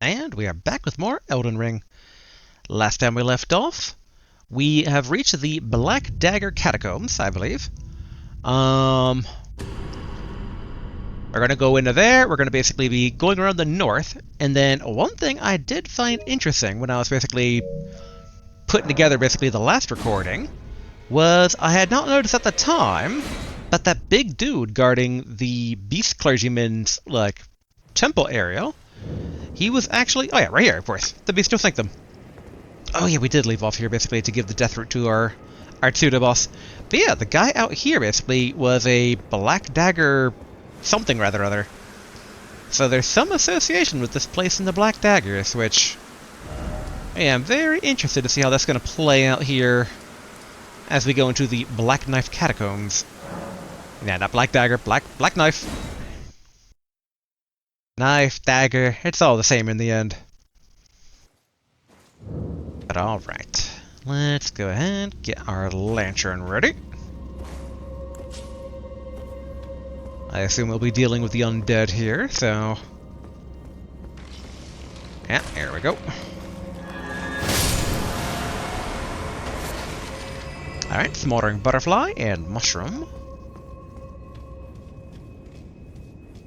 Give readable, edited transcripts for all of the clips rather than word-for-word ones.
And we are back with more Elden Ring. Last time we left off, we have reached the Black Dagger Catacombs, I believe. We're gonna go into there, we're gonna basically be going around the north, and then one thing I did find interesting when I was basically putting together the last recording was I had not noticed at the time that that big dude guarding the beast clergyman's, temple area, he was actually, oh yeah, right here, of course, the beast of sanctum. Oh yeah, we did leave off here basically to give the death route to our pseudo boss. But yeah, the guy out here basically was a Black Dagger something rather other. So there's some association with this place and the Black Daggers, which I am very interested to see how that's going to play out here as we go into the Black Knife Catacombs. Yeah, not Black Dagger, Black Knife. Knife, dagger, it's all the same in the end. But alright, let's go ahead and get our lantern ready. I assume we'll be dealing with the undead here, so... yeah, here we go. Alright, smoldering butterfly and mushroom.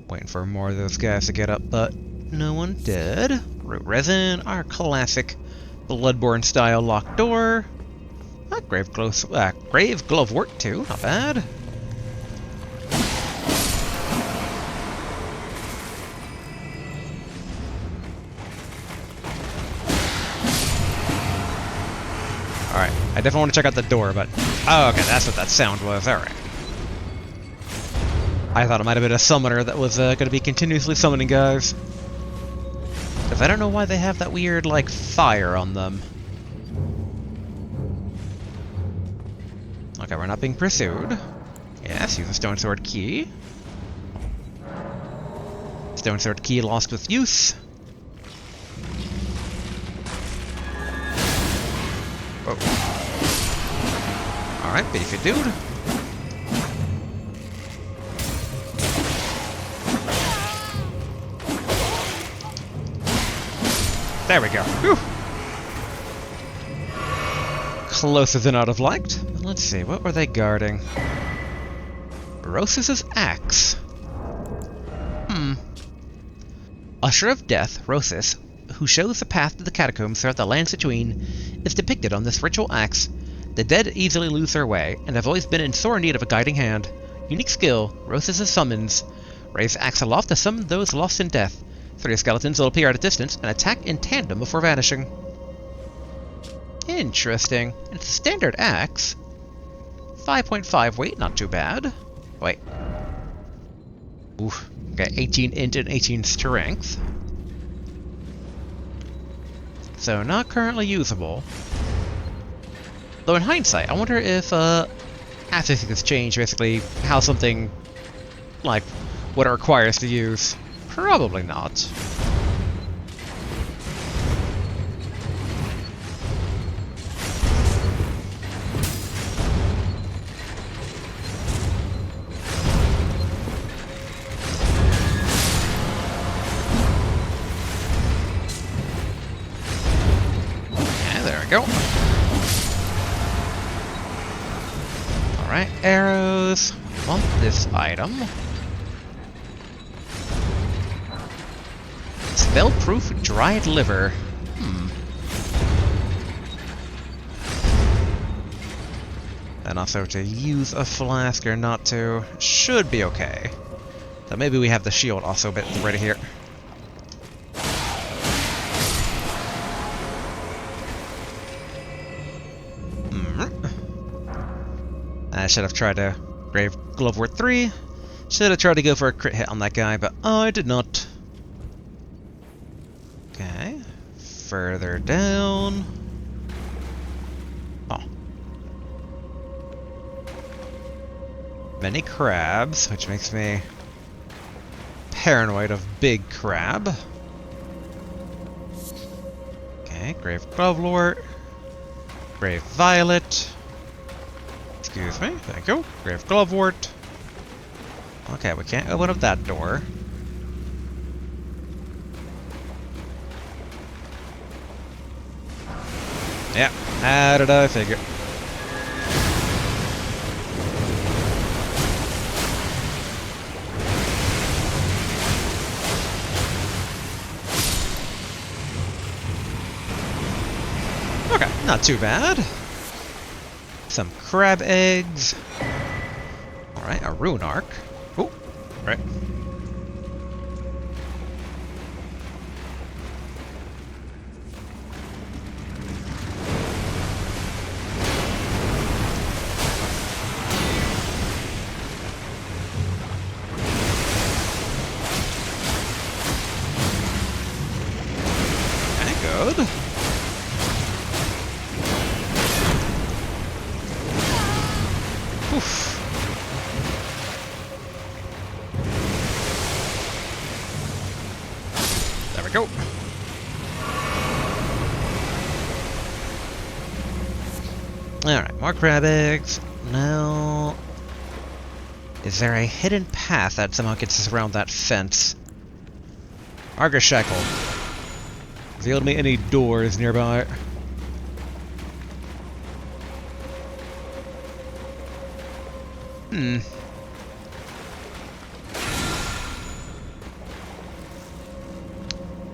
Waiting for more of those guys to get up, but no one did. Root resin, our classic Bloodborne style locked door. Grave glovewort too, not bad. Alright, I definitely want to check out the door, but... oh, okay, that's what that sound was, alright. I thought it might have been a summoner that was going to be continuously summoning guys. Because I don't know why they have that weird, fire on them. Okay, we're not being pursued. Yes, use a stone sword key. Stone sword key lost with use. Oh. Alright, beefy dude. There we go. Whew. Closer than I'd have liked. Let's see, what were they guarding? Rosis's axe. Usher of Death, Rosis, who shows the path to the catacombs throughout the lands between, is depicted on this ritual axe. The dead easily lose their way, and have always been in sore need of a guiding hand. Unique skill, Rosis's summons. Raise axe aloft to summon those lost in death. 3 skeletons will appear at a distance and attack in tandem before vanishing. Interesting. It's a standard axe. 5.5 weight, not too bad. Wait. Oof. Okay, 18 int and 18 strength. So not currently usable. Though in hindsight, I wonder if after things change, basically how something like what it requires to use. Probably not. Yeah, there we go. Alright, arrows. We want this item. Spell-proof dried liver. And also to use a flask or not to should be okay. So maybe we have the shield also a bit ready here. I should have tried to grave glovewort 3. Should have tried to go for a crit hit on that guy, but I did not. Okay, further down. Oh. Many crabs, which makes me paranoid of big crab. Okay, grave glovewort. Grave violet. Excuse me, thank you. Grave glovewort. Okay, we can't open up that door. Yeah, how did I figure? Okay, not too bad. Some crab eggs. Alright, a rune arc. Ooh, right. Okay, good. Oof. There we go. Alright, more crab eggs. Now, is there a hidden path that somehow gets us around that fence? Argus Shackle. Reveal me any doors nearby.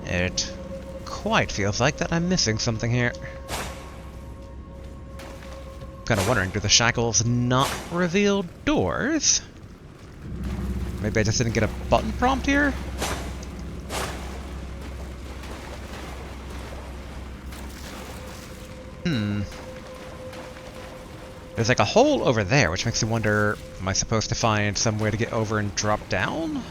It quite feels like that I'm missing something here. Kind of wondering, do the shackles not reveal doors? Maybe I just didn't get a button prompt here? There's like a hole over there, which makes me wonder, am I supposed to find some way to get over and drop down?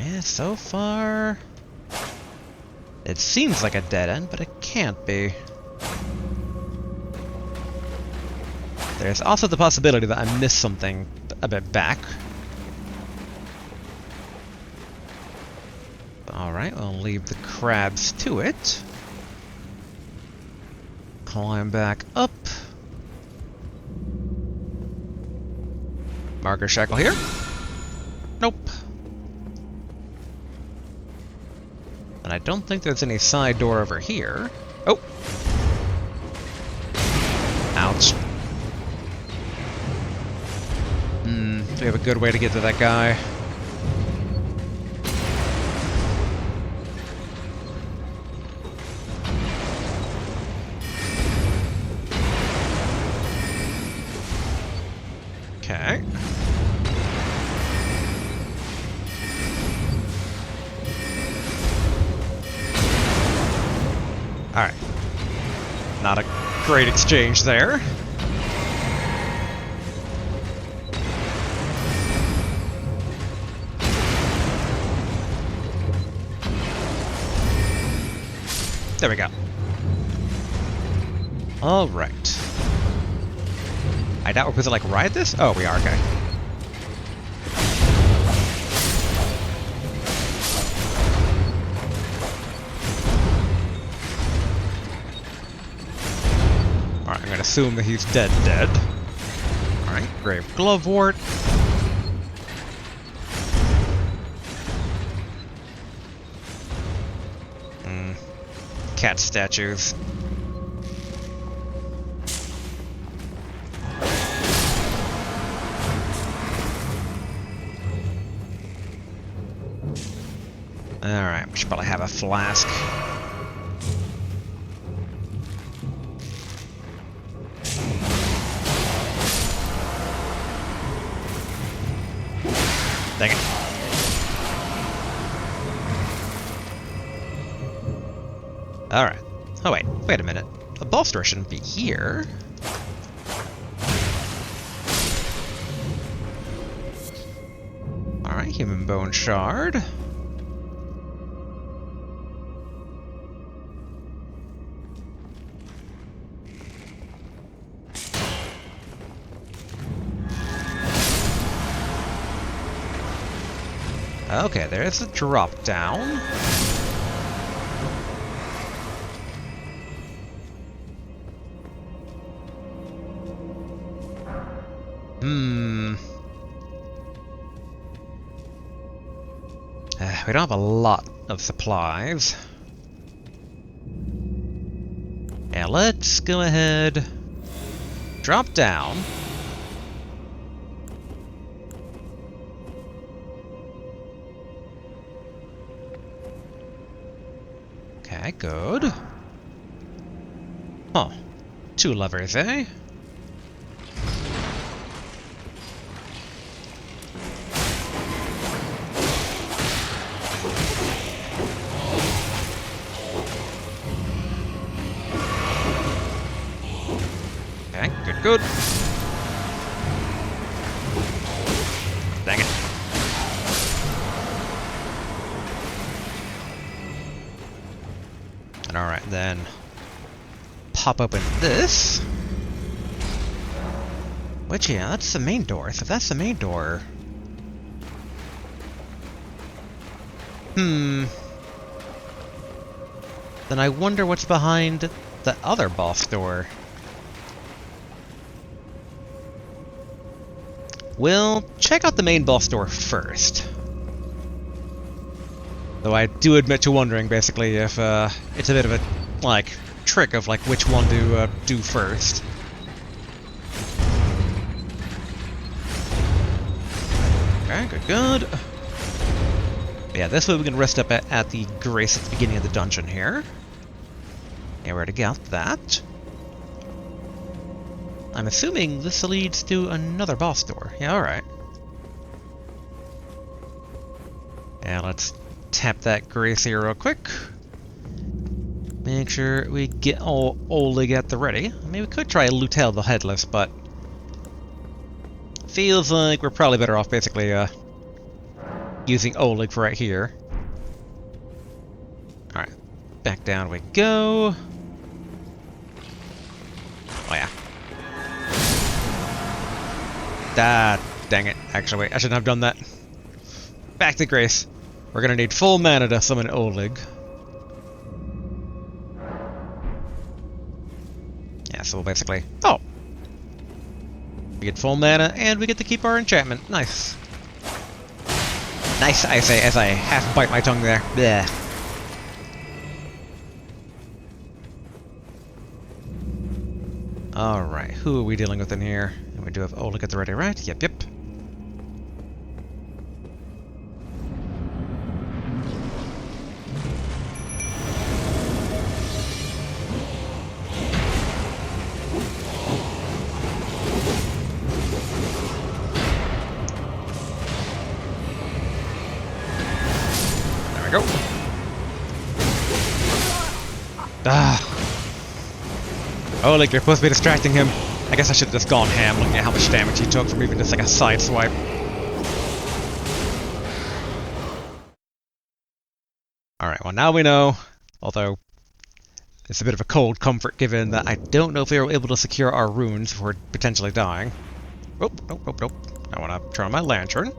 Yeah, so far... it seems like a dead end, but it can't be. There's also the possibility that I missed something a bit back. Alright, I'll leave the crabs to it. Climb back up. Marker shackle here? Nope. And I don't think there's any side door over here. Oh! Ouch. Do we have a good way to get to that guy? Okay. Alright. Not a great exchange there. There we go. Alright. I doubt we're supposed to, like, ride this? Oh, we are, okay. Alright, I'm gonna assume that he's dead. Alright, Grave Glovewort. Cat statues. Alright, we should probably have a flask. Dang it. Alright. Oh wait a minute. The bolster shouldn't be here. Alright, human bone shard. Okay, there's a drop down. We don't have a lot of supplies. Yeah, let's go ahead, drop down. Okay, good. Huh. 2 levers, eh? Okay, good. Dang it. And alright, then pop open this. Which, yeah, that's the main door. So if that's the main door... Then I wonder what's behind the other boss door. We'll check out the main boss door first. Though I do admit to wondering, basically, if it's a bit of a, like, trick of, like, which one to do first. Okay, good. Yeah, this way we can rest up at the Grace at the beginning of the dungeon here. Yeah, we already got that. I'm assuming this leads to another boss door. Yeah, alright. Yeah, let's tap that Grace here real quick. Make sure we get Oleg at the ready. I mean, we could try Lutel the Headless, but... feels like we're probably better off basically, using Oleg for right here. Alright, back down we go. Oh yeah. Ah, dang it. Actually, wait, I shouldn't have done that. Back to Grace. We're gonna need full mana to summon Oleg. Yeah, so we'll basically... oh! We get full mana, and we get to keep our enchantment. Nice. Nice, I say, as I half bite my tongue there. Blech. Alright, who are we dealing with in here? And we do have Oleg at the ready, right? Yep. There we go. Ah! Oleg, you're supposed to be distracting him. I guess I should have just gone ham looking at how much damage he took from even just like a side swipe. Alright, well now we know, although it's a bit of a cold comfort given that I don't know if we were able to secure our runes before potentially dying. Nope. I want to turn on my lantern.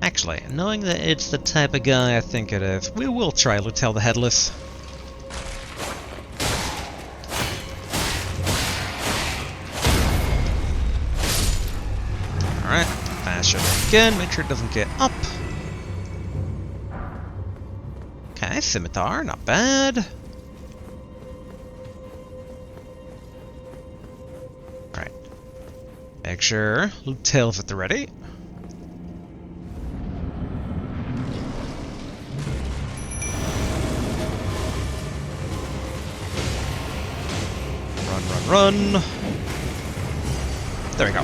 Actually, knowing that it's the type of guy I think it is, we will try Lutel the Headless. Alright, fast it again, make sure it doesn't get up. Okay, scimitar, not bad. Alright. Make sure Lutel's at the ready. Run! There we go.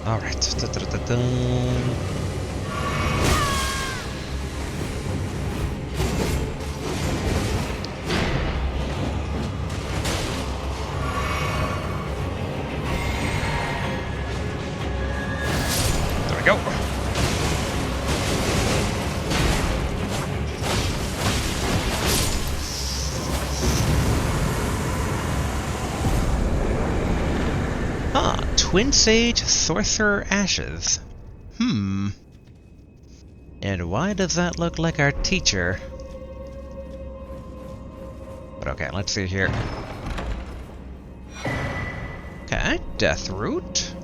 All right. Go. Twin Sage Sorcerer Ashes. And why does that look like our teacher? But okay, let's see here. Okay, Death Root.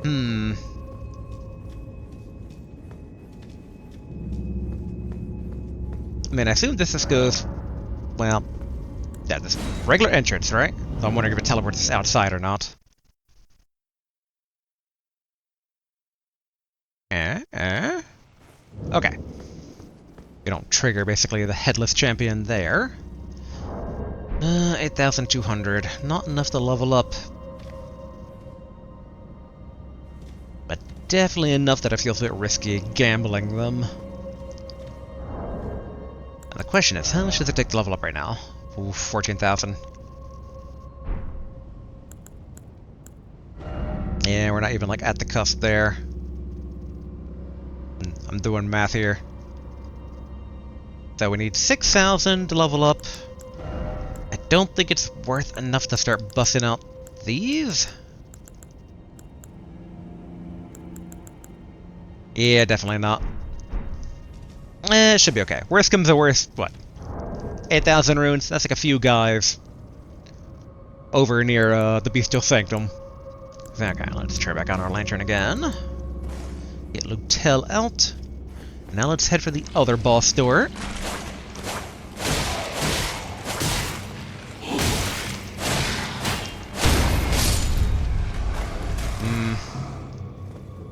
I mean, I assume this just goes, well, yeah, this regular entrance, right? So I'm wondering if it teleports us outside or not. Okay. We don't trigger, basically, the Headless Champion there. 8,200. Not enough to level up. But definitely enough that it feels a bit risky gambling them. And the question is, how much does it take to level up right now? Ooh, 14,000. Yeah, we're not even, like, at the cusp there. I'm doing math here. So we need 6,000 to level up. I don't think it's worth enough to start busting out these. Yeah, definitely not. It should be okay. Worst comes to worst, what? 8,000 runes? That's like a few guys over near the Bestial Sanctum. Okay, let's try back on our lantern again. Get Lutel out. Now let's head for the other boss door.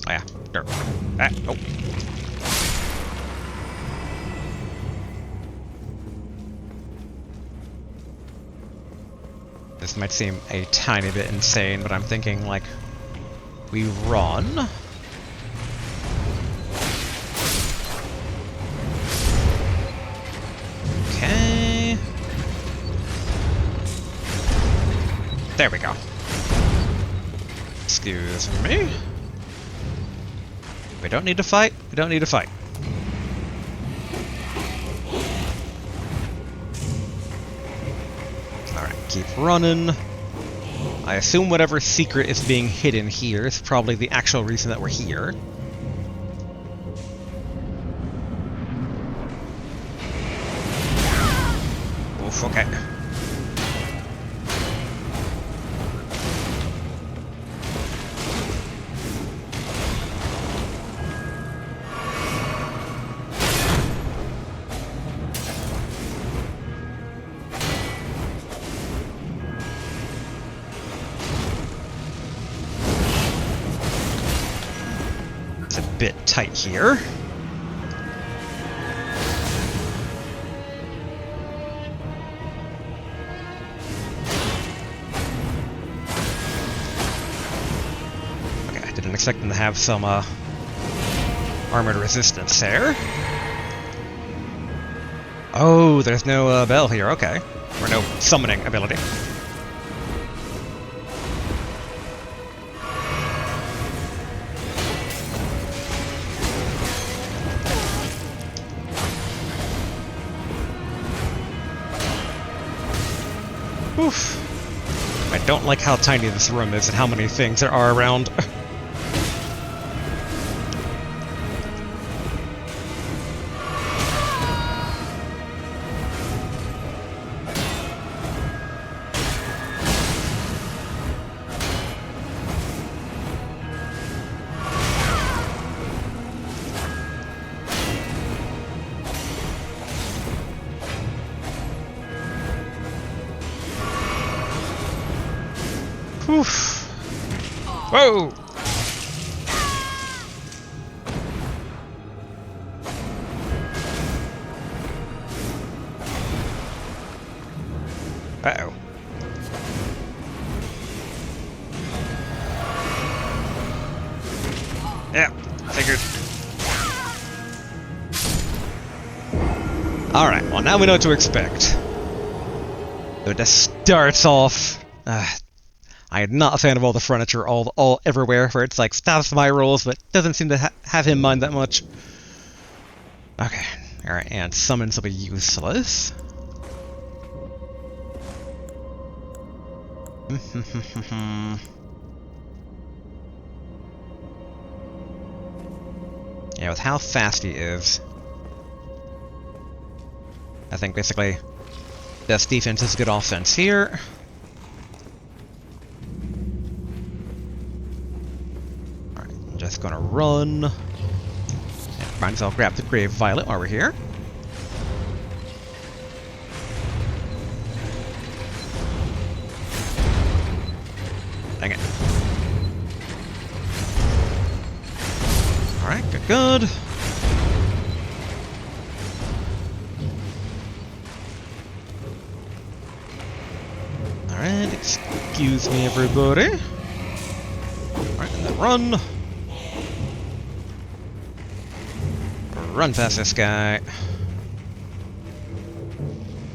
Oh yeah. Sure. Oh. This might seem a tiny bit insane, but I'm thinking, like, we run. Okay. There we go. Excuse me. We don't need to fight. We don't need to fight. Alright, keep running. I assume whatever secret is being hidden here is probably the actual reason that we're here. Oof, okay. Bit tight here. Okay, I didn't expect them to have some armored resistance there. Oh, there's no bell here, okay. Or no summoning ability. Oof. I don't like how tiny this room is and how many things there are around. Oof. Whoa! Uh-oh. Yeah, figured. Alright, well now we know what to expect. So it just starts off... I am not a fan of all the furniture all everywhere, where it's like stops my rolls, but doesn't seem to have him mind that much. Okay, alright, and summons will be useless. Yeah, with how fast he is, I think basically best defense is good offense here. Alright, I'm just gonna run. And might as well grab the Grave Violet while we're here. Dang it. Alright, good. Alright, excuse me, everybody. Alright, and then run. Run past this guy.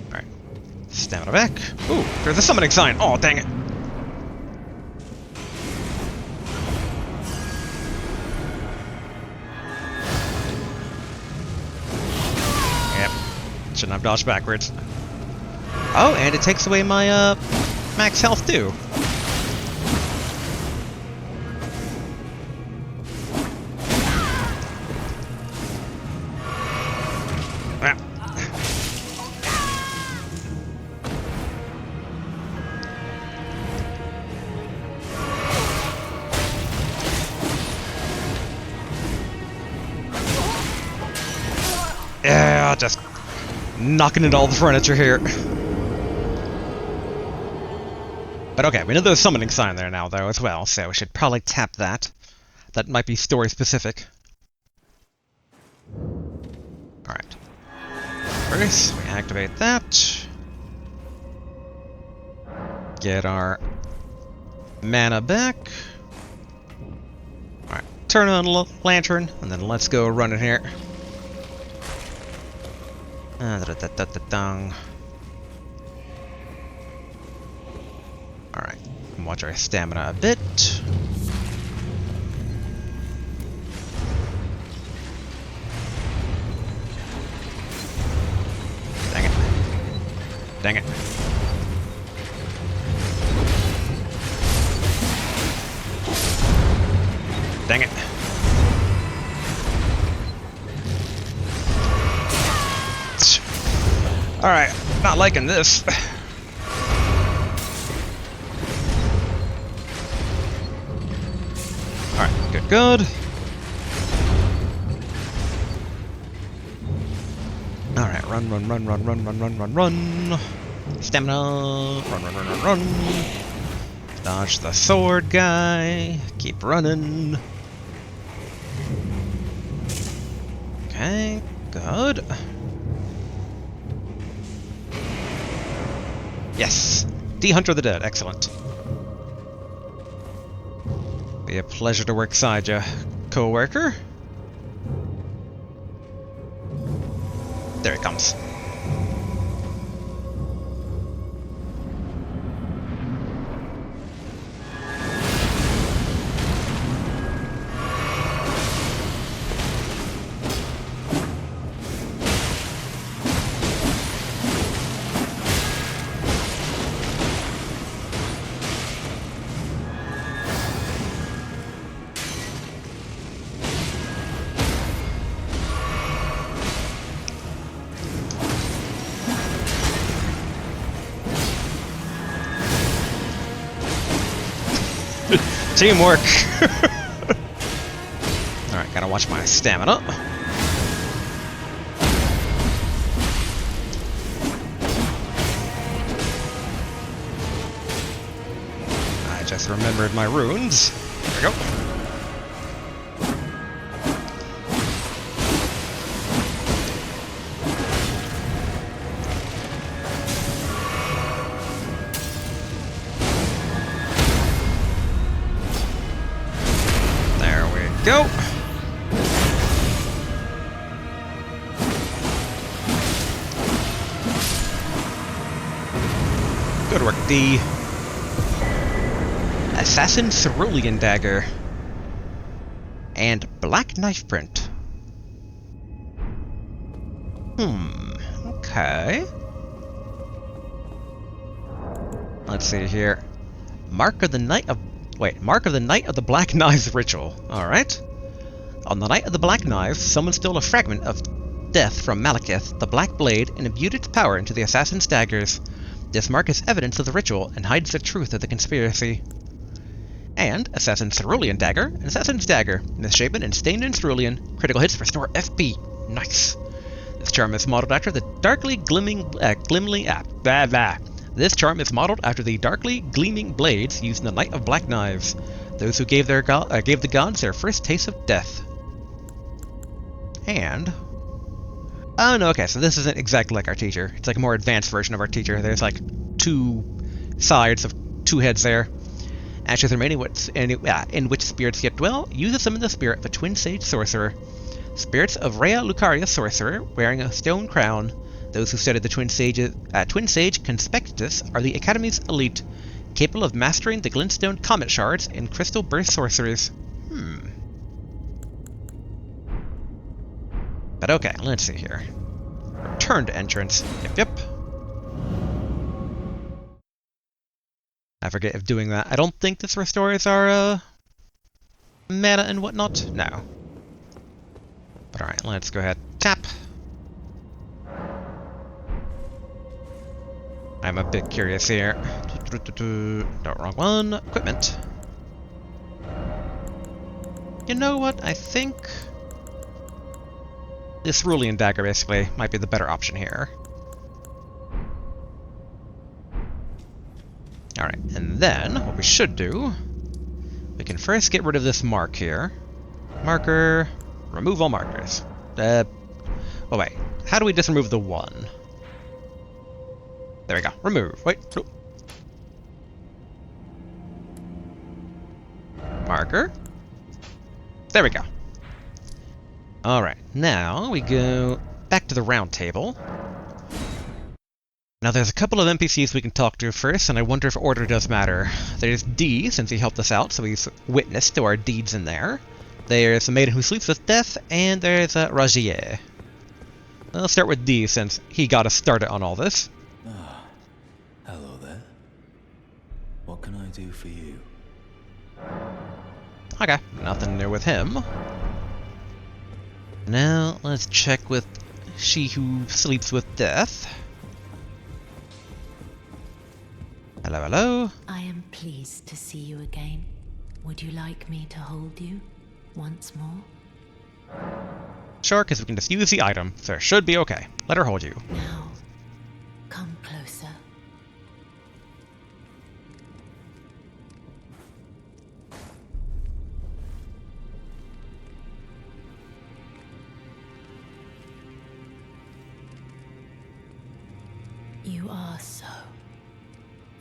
Alright. Stamina back. Ooh, there's a summoning sign. Oh, dang it. Yep. Shouldn't have dodged backwards. Oh, and it takes away my, max health, too. Yeah, just knocking into all the furniture here. But okay, we know there's a summoning sign there now, though, as well, so we should probably tap that. That might be story-specific. Alright. First, we activate that. Get our mana back. Alright, turn on the lantern, and then let's go running here. Alright, watch our stamina a bit. Dang it. Dang it. Dang it. Alright, not liking this. Alright, good, good. Alright, run, run, run, run, run, run, run, run, run. Stamina. Run, run, run, run, run. Dodge the sword guy. Keep running. Okay, good. Yes! D-Hunter of the Dead, excellent. Be a pleasure to work beside you, co-worker. There he comes. Teamwork! Alright, gotta watch my stamina. I just remembered my runes. There we go. Go! Good work, D. Assassin Cerulean Dagger. And Black Knife Print. Okay. Let's see here. Mark of the Night of... Wait, Mark of the Night of the Black Knives ritual. Alright. On the Night of the Black Knives, someone stole a fragment of death from Malekith, the Black Blade, and imbued its power into the assassin's daggers. This mark is evidence of the ritual and hides the truth of the conspiracy. And Assassin's Cerulean Dagger, and Assassin's Dagger, misshapen and stained in cerulean. Critical hits restore FP. Nice. This charm is modeled after the darkly gleaming This charm is modeled after the darkly gleaming blades used in the Night of Black Knives, those who gave the gods their first taste of death. And oh no, okay, so this isn't exactly like our teacher. It's like a more advanced version of our teacher. There's like two sides of two heads there. Ashes remaining in which spirits yet dwell, use a summon the spirit of a twin sage sorcerer. Spirits of Raya Lucaria sorcerer, wearing a stone crown. Those who studied the Twin Sage Conspectus are the Academy's elite, capable of mastering the glintstone comet shards and crystal burst sorcerers. But okay, let's see here. Return to entrance. Yep. I forget if doing that. I don't think this restores our mana and whatnot. No. But alright, let's go ahead. Tap. I'm a bit curious here. No, wrong one. Equipment. You know what? I think this Cerulean Dagger basically might be the better option here. Alright, and then what we should do, we can first get rid of this mark here. Marker. Remove all markers. Oh wait, how do we just remove the one? There we go. Remove. Wait. No. Marker. There we go. Alright, now we go back to the round table. Now there's a couple of NPCs we can talk to first, and I wonder if order does matter. There's D, since he helped us out, so he's witness to our deeds in there. There's a maiden who sleeps with death, and there's Rogier. I'll start with D, since he got us started on all this. Ah, hello there. What can I do for you? Okay, nothing new with him. Now, let's check with she who sleeps with death. Hello, hello. I am pleased to see you again. Would you like me to hold you once more? Sure, because we can just use the item, so it should be okay. Let her hold you. Now, come closer. You are so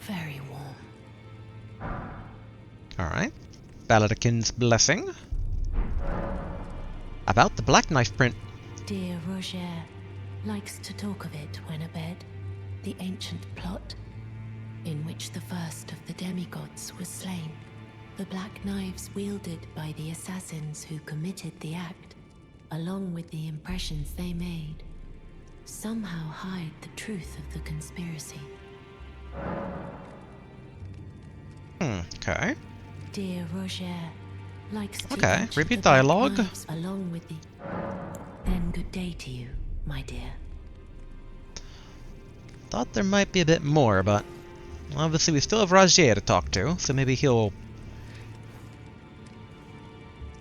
very warm. Alright. Baladikin's Blessing. About the Black Knife print. Dear Rogier likes to talk of it when abed. The ancient plot in which the first of the demigods was slain. The black knives wielded by the assassins who committed the act, along with the impressions they made, somehow hide the truth of the conspiracy. Okay. Dear Rogier likes to Okay, mention repeat the black dialogue. knives along with the... Then good day to you, my dear. Thought there might be a bit more, but obviously we still have Rogier to talk to, so maybe he'll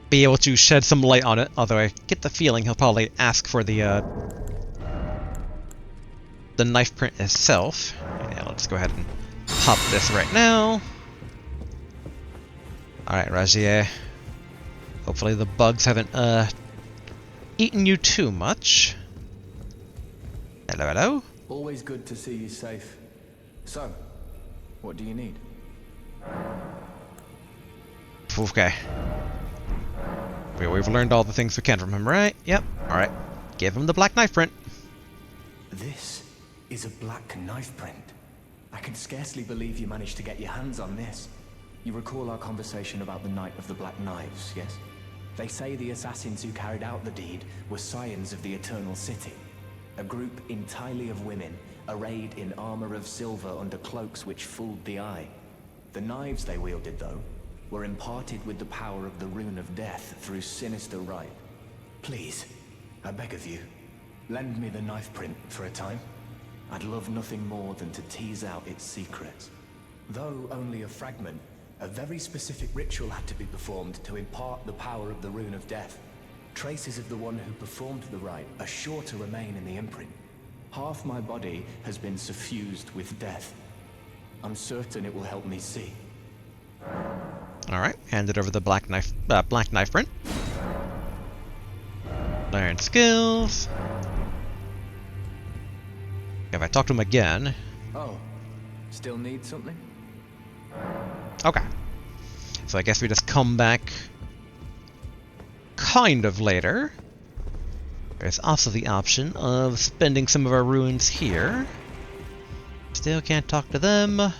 be able to shed some light on it, although I get the feeling he'll probably ask for the knife print itself. Yeah, let's go ahead and pop this right now. Alright, Rogier. Hopefully the bugs haven't eaten you too much. Hello, hello. Always good to see you safe. So, what do you need? Okay. We've learned all the things we can from him, right? Yep. Alright. Give him the Black Knife print. This is a Black Knife print. I can scarcely believe you managed to get your hands on this. You recall our conversation about the Night of the Black Knives, yes? They say the assassins who carried out the deed were scions of the Eternal City. A group entirely of women, arrayed in armor of silver under cloaks which fooled the eye. The knives they wielded, though, were imparted with the power of the Rune of Death through sinister rite. Please, I beg of you, lend me the knife print for a time. I'd love nothing more than to tease out its secrets. Though only a fragment, a very specific ritual had to be performed to impart the power of the Rune of Death. Traces of the one who performed the rite are sure to remain in the imprint. Half my body has been suffused with death. I'm certain it will help me see. Alright, handed over the Black Knife print. Learn skills. If I talk to him again... Oh, still need something? Okay. So I guess we just come back kind of later. There's also the option of spending some of our ruins here. Still can't talk to them. I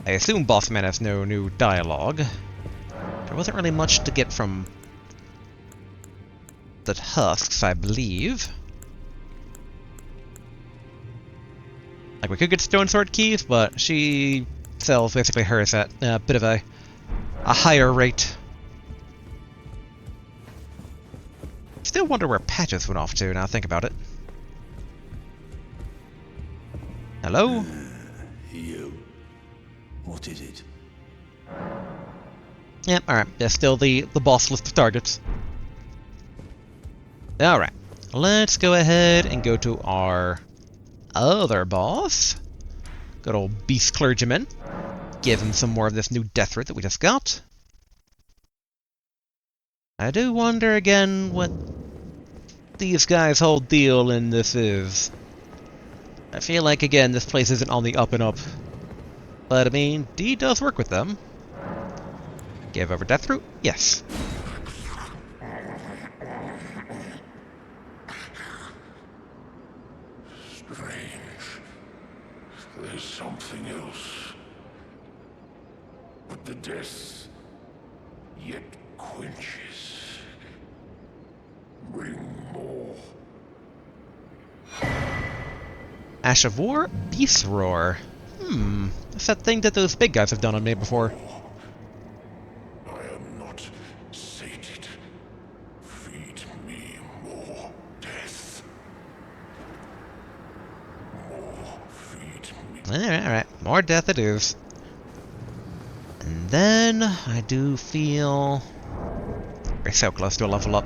assume Bossman has no new dialogue. There wasn't really much to get from the husks, I believe. Like, we could get Stone Sword keys, but she sells basically hers at a bit of a higher rate. Still wonder where Patches went off to, now I think about it. Hello? You. What is it? Yep, alright. There's still the boss list of targets. Alright. Let's go ahead and go to our other boss. Good old Beast Clergyman. Give him some more of this new death root that we just got. I do wonder again what these guys' whole deal in this is. I feel like, again, this place isn't on the up and up. But, I mean, D does work with them. Give over death root? Yes. Strange. There's something else. But the death yet quenches. Bring more. Ash of War? Beast Roar. That's that thing that those big guys have done on me before. I am not sated. Feed me more death. More feed me. Alright. More death it is. And then, I do feel... we're so close to a level up.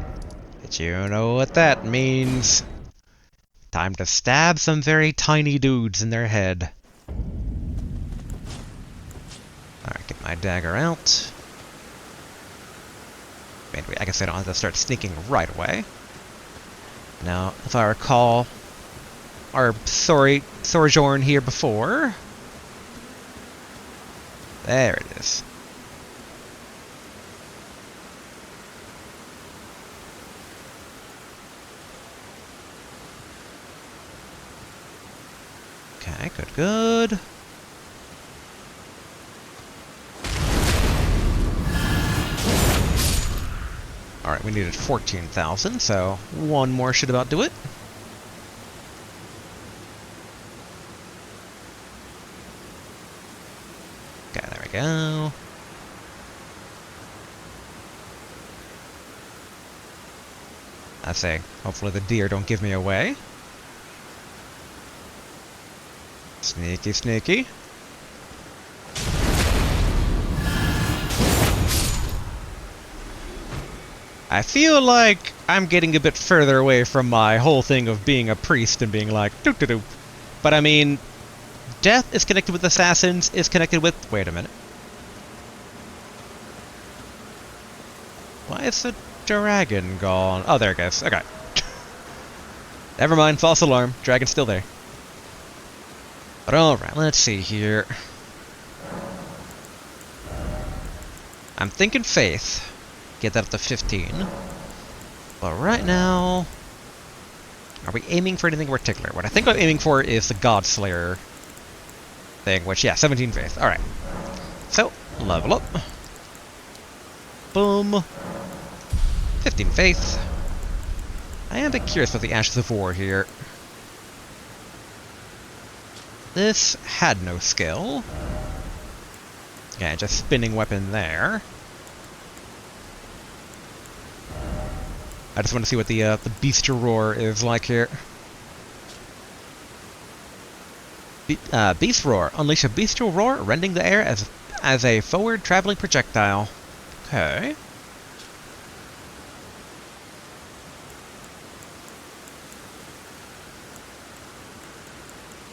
But you know what that means. Time to stab some very tiny dudes in their head. Alright, get my dagger out. Anyway, I guess I don't have to start sneaking right away. Now, if I recall, our Sojourn here before. There it is. Okay, good. Alright, we needed 14,000, so one more should about do it. Okay, there we go. I say, hopefully the deer don't give me away. Sneaky, sneaky. I feel like I'm getting a bit further away from my whole thing of being a priest and being like, doo-doo-doo. But I mean, death is connected with assassins, is connected with... Wait a minute. Why is the dragon gone? Oh, there it goes. Okay. Never mind, false alarm. Dragon's still there. But alright, let's see here. I'm thinking faith. Get that up to 15. But right now... are we aiming for anything in particular? What I think I'm aiming for is the Godslayer thing, which, yeah, 17 faith. Alright. So, level up. Boom. 15 faith. I am a bit curious about the Ashes of War here. This had no skill. Yeah, just spinning weapon there. I just want to see what the bestial roar is like here. Beast roar. Unleash a bestial roar, rending the air as a forward traveling projectile. Okay.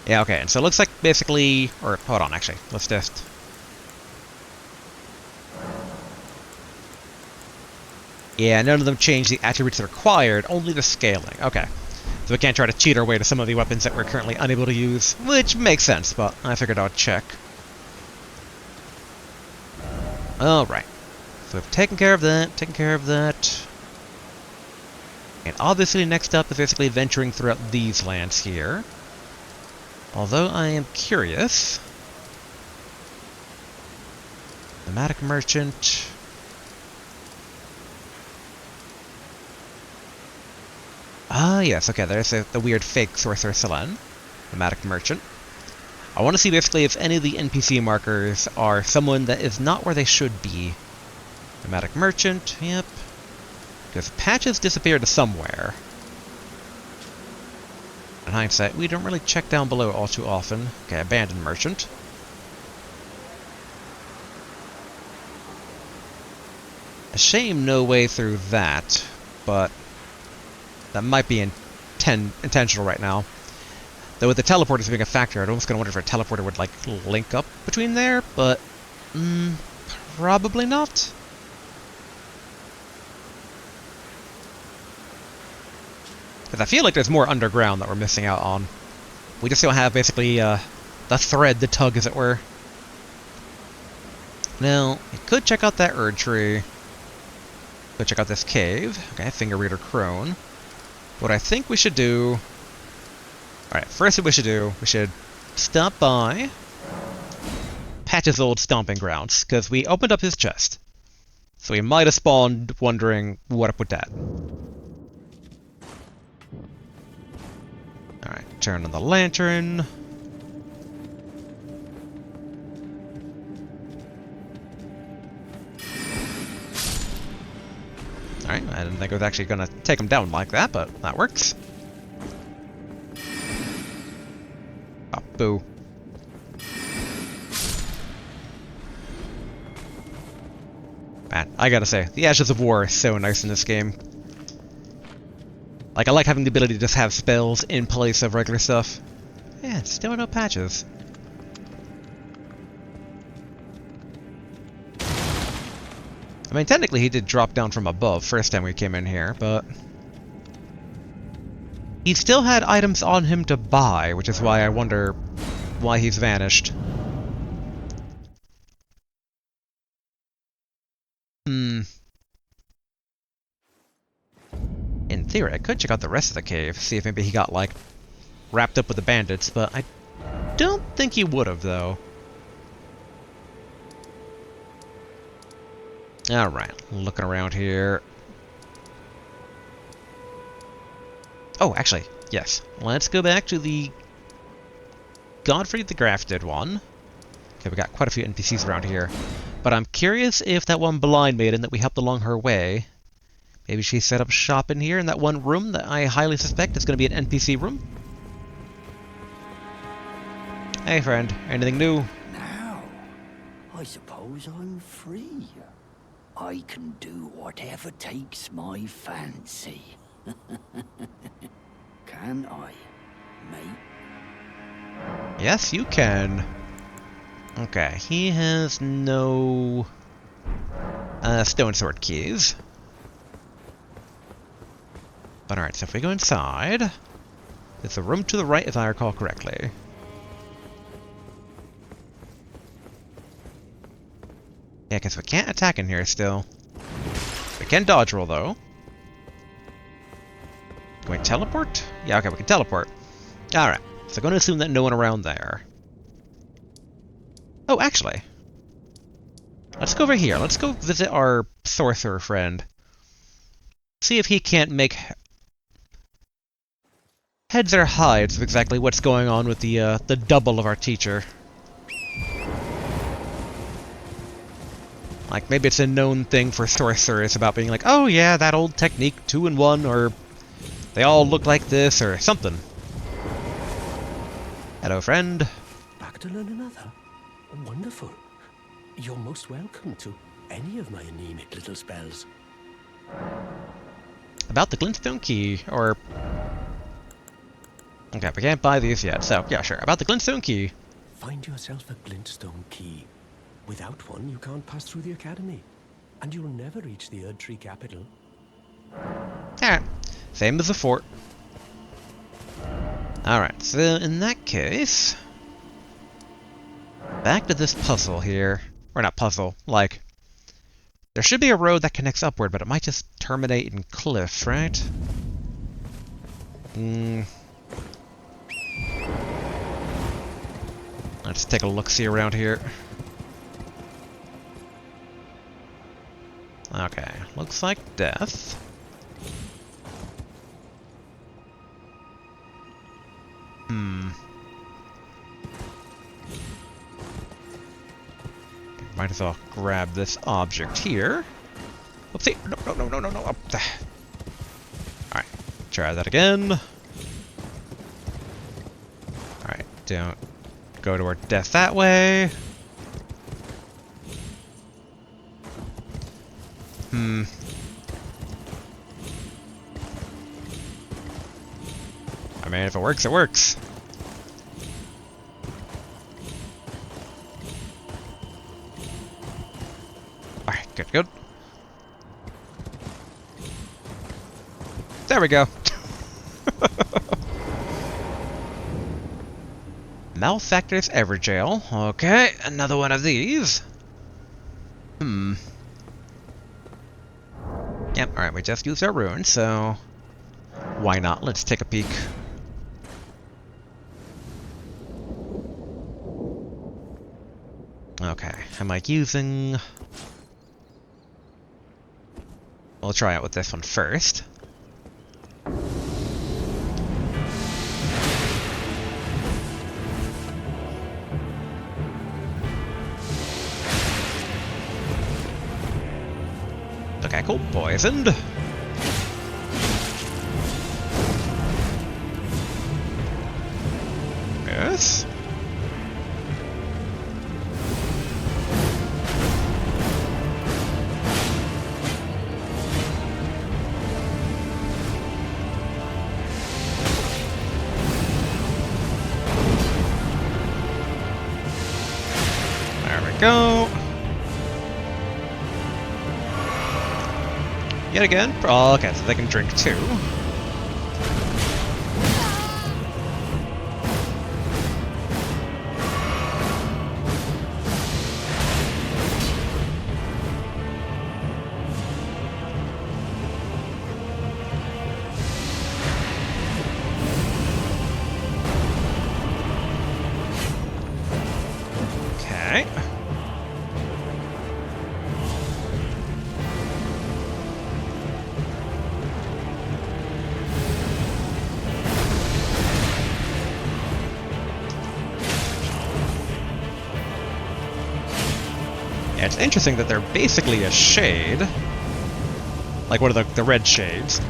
Yeah, okay, and so it looks like basically, or hold on, actually, let's just. Yeah, none of them change the attributes required, only the scaling. Okay. So we can't try to cheat our way to some of the weapons that we're currently unable to use, which makes sense, but I figured I'd check. Alright. So we've taken care of that, And obviously next up is basically venturing throughout these lands here. Although I am curious. Nomadic Merchant. Ah, yes, okay, there's the weird fake Sorcerer Selene. Nomadic Merchant. I want to see basically if any of the NPC markers are someone that is not where they should be. Nomadic Merchant, yep. Because patches disappeared somewhere. In hindsight, we don't really check down below all too often. Okay, Abandoned Merchant. A shame no way through that, but that might be intentional right now. Though with the teleporters being a factor, I'd almost kind of wonder if a teleporter would, like, link up between there, but probably not. Because I feel like there's more underground that we're missing out on. We just don't have, basically, the thread, the tug, as it were. Now, we could check out that Erd tree. Go check out this cave. Okay, Finger Reader Crone. What I think we should do... Alright, first what we should stop by Patch's old stomping grounds, because we opened up his chest. So we might have spawned wondering what up with that. Alright, turn on the lantern. Alright, I didn't think it was actually going to take him down like that, but that works. Oh, boo. Man, I gotta say, the Ashes of War is so nice in this game. Like, I like having the ability to just have spells in place of regular stuff. Yeah, still no patches. I mean, technically he did drop down from above first time we came in here, but... he still had items on him to buy, which is why I wonder why he's vanished. In theory, I could check out the rest of the cave, see if maybe he got, like, wrapped up with the bandits, but I don't think he would have, though. Alright, looking around here. Oh, actually, yes. Let's go back to the Godfrey the Grafted one. Okay, we got quite a few NPCs around here. But I'm curious if that one blind maiden that we helped along her way, maybe she set up shop in here in that one room that I highly suspect is going to be an NPC room. Hey friend, anything new? Now, I suppose I'm free. I can do whatever takes my fancy. Can I, mate? Yes, you can. Okay, he has no stone sword keys. But alright, so if we go inside, there's a room to the right if I recall correctly. Yeah, because we can't attack in here still. We can dodge roll, though. Can we teleport? Yeah, okay, we can teleport. Alright, so I'm going to assume that no one around there. Oh, actually. Let's go over here. Let's go visit our sorcerer friend. See if he can't make heads or hides of exactly what's going on with the double of our teacher. Like, maybe it's a known thing for sorcerers about being like, oh yeah, that old technique, 2-in-1, or they all look like this, or something. Hello, friend. Back to learn another? Wonderful. You're most welcome to any of my anemic little spells. About the glintstone key, or... Okay, we can't buy these yet, so yeah, sure. About the glintstone key. Find yourself a glintstone key. Without one, you can't pass through the academy. And you'll never reach the Erd Tree capital. Alright. Same as the fort. Alright, so in that case... Back to this puzzle here. Or not puzzle, like... There should be a road that connects upward, but it might just terminate in cliff, right? Let's take a look-see around here. Okay, looks like death. Might as well grab this object here. Oopsie! No. Up there. Alright, try that again. Alright, don't go toward death that way. I mean, if it works, it works. Alright, good. There we go. Malefactors Everjail. Okay, another one of these. Yep, alright, we just used our ruin, so... Why not? Let's take a peek. Okay, am I using... We'll try out with this one first. Okay, cool. Poisoned. Yes. There we go. Yet again? Oh, okay, so they can drink too. Okay. Yeah, it's interesting that they're basically a shade. Like one of the red shades.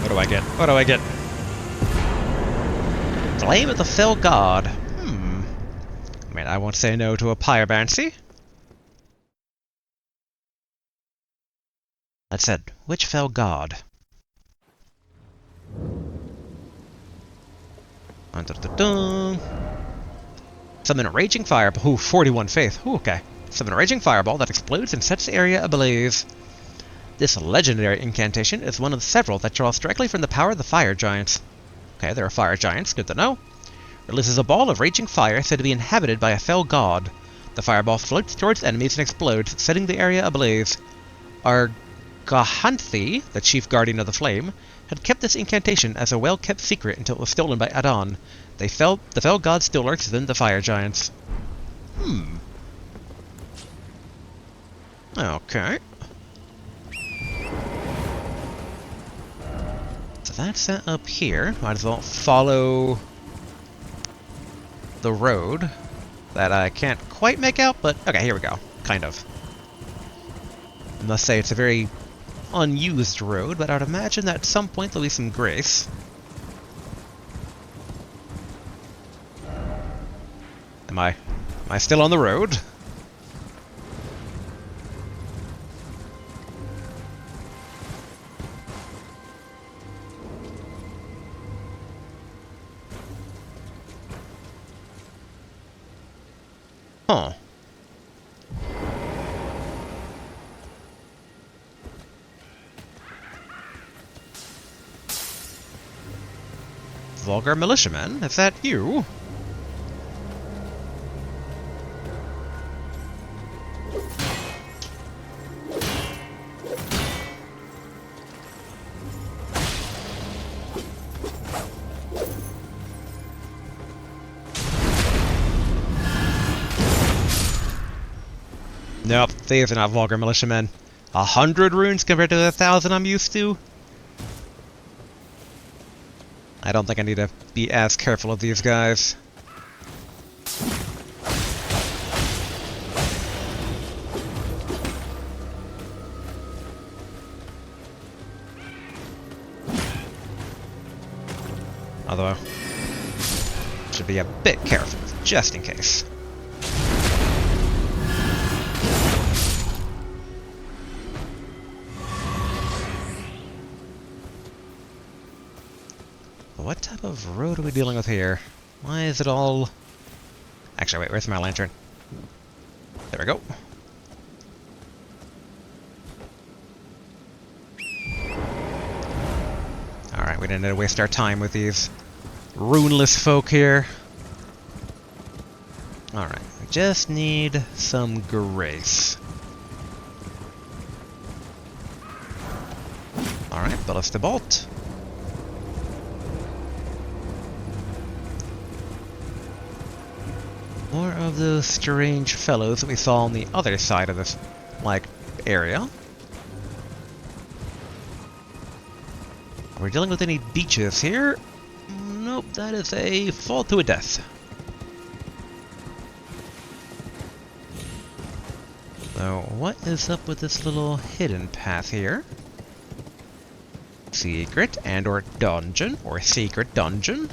What do I get? What do I get? Flame of the Fell God. I mean, I won't say no to a pyromancy. That said, which fell god? Dun, dun, dun, dun. Summon a raging fireball. Ooh, 41 faith. Ooh, okay. Summon a raging fireball that explodes and sets the area ablaze. This legendary incantation is one of several that draws directly from the power of the fire giants. Okay, there are fire giants. Good to know. Releases a ball of raging fire said to be inhabited by a fell god. The fireball floats towards enemies and explodes, setting the area ablaze. Argahanthi, the chief guardian of the flame, had kept this incantation as a well-kept secret until it was stolen by Adon. The fell god still lurks within the fire giants. Okay. So that's set up here. Might as well follow the road that I can't quite make out, but okay, here we go. Kind of. I must say it's a very unused road, but I'd imagine that at some point there'll be some grace. Am I still on the road? Huh. Vulgar militiaman? Is that you? Nope, these are not vulgar militiamen. 100 runes compared to the 1,000 I'm used to? I don't think I need to be as careful of these guys. Although, should be a bit careful, just in case. What type of road are we dealing with here? Why is it all... Actually, wait, where's my lantern? There we go. Alright, we didn't need to waste our time with these runeless folk here. Alright, we just need some grace. Alright, ballista bolt. More of those strange fellows that we saw on the other side of this, like, area. Are we dealing with any beaches here? Nope, that is a fall to a death. So, what is up with this little hidden path here? Secret and or dungeon, or secret dungeon?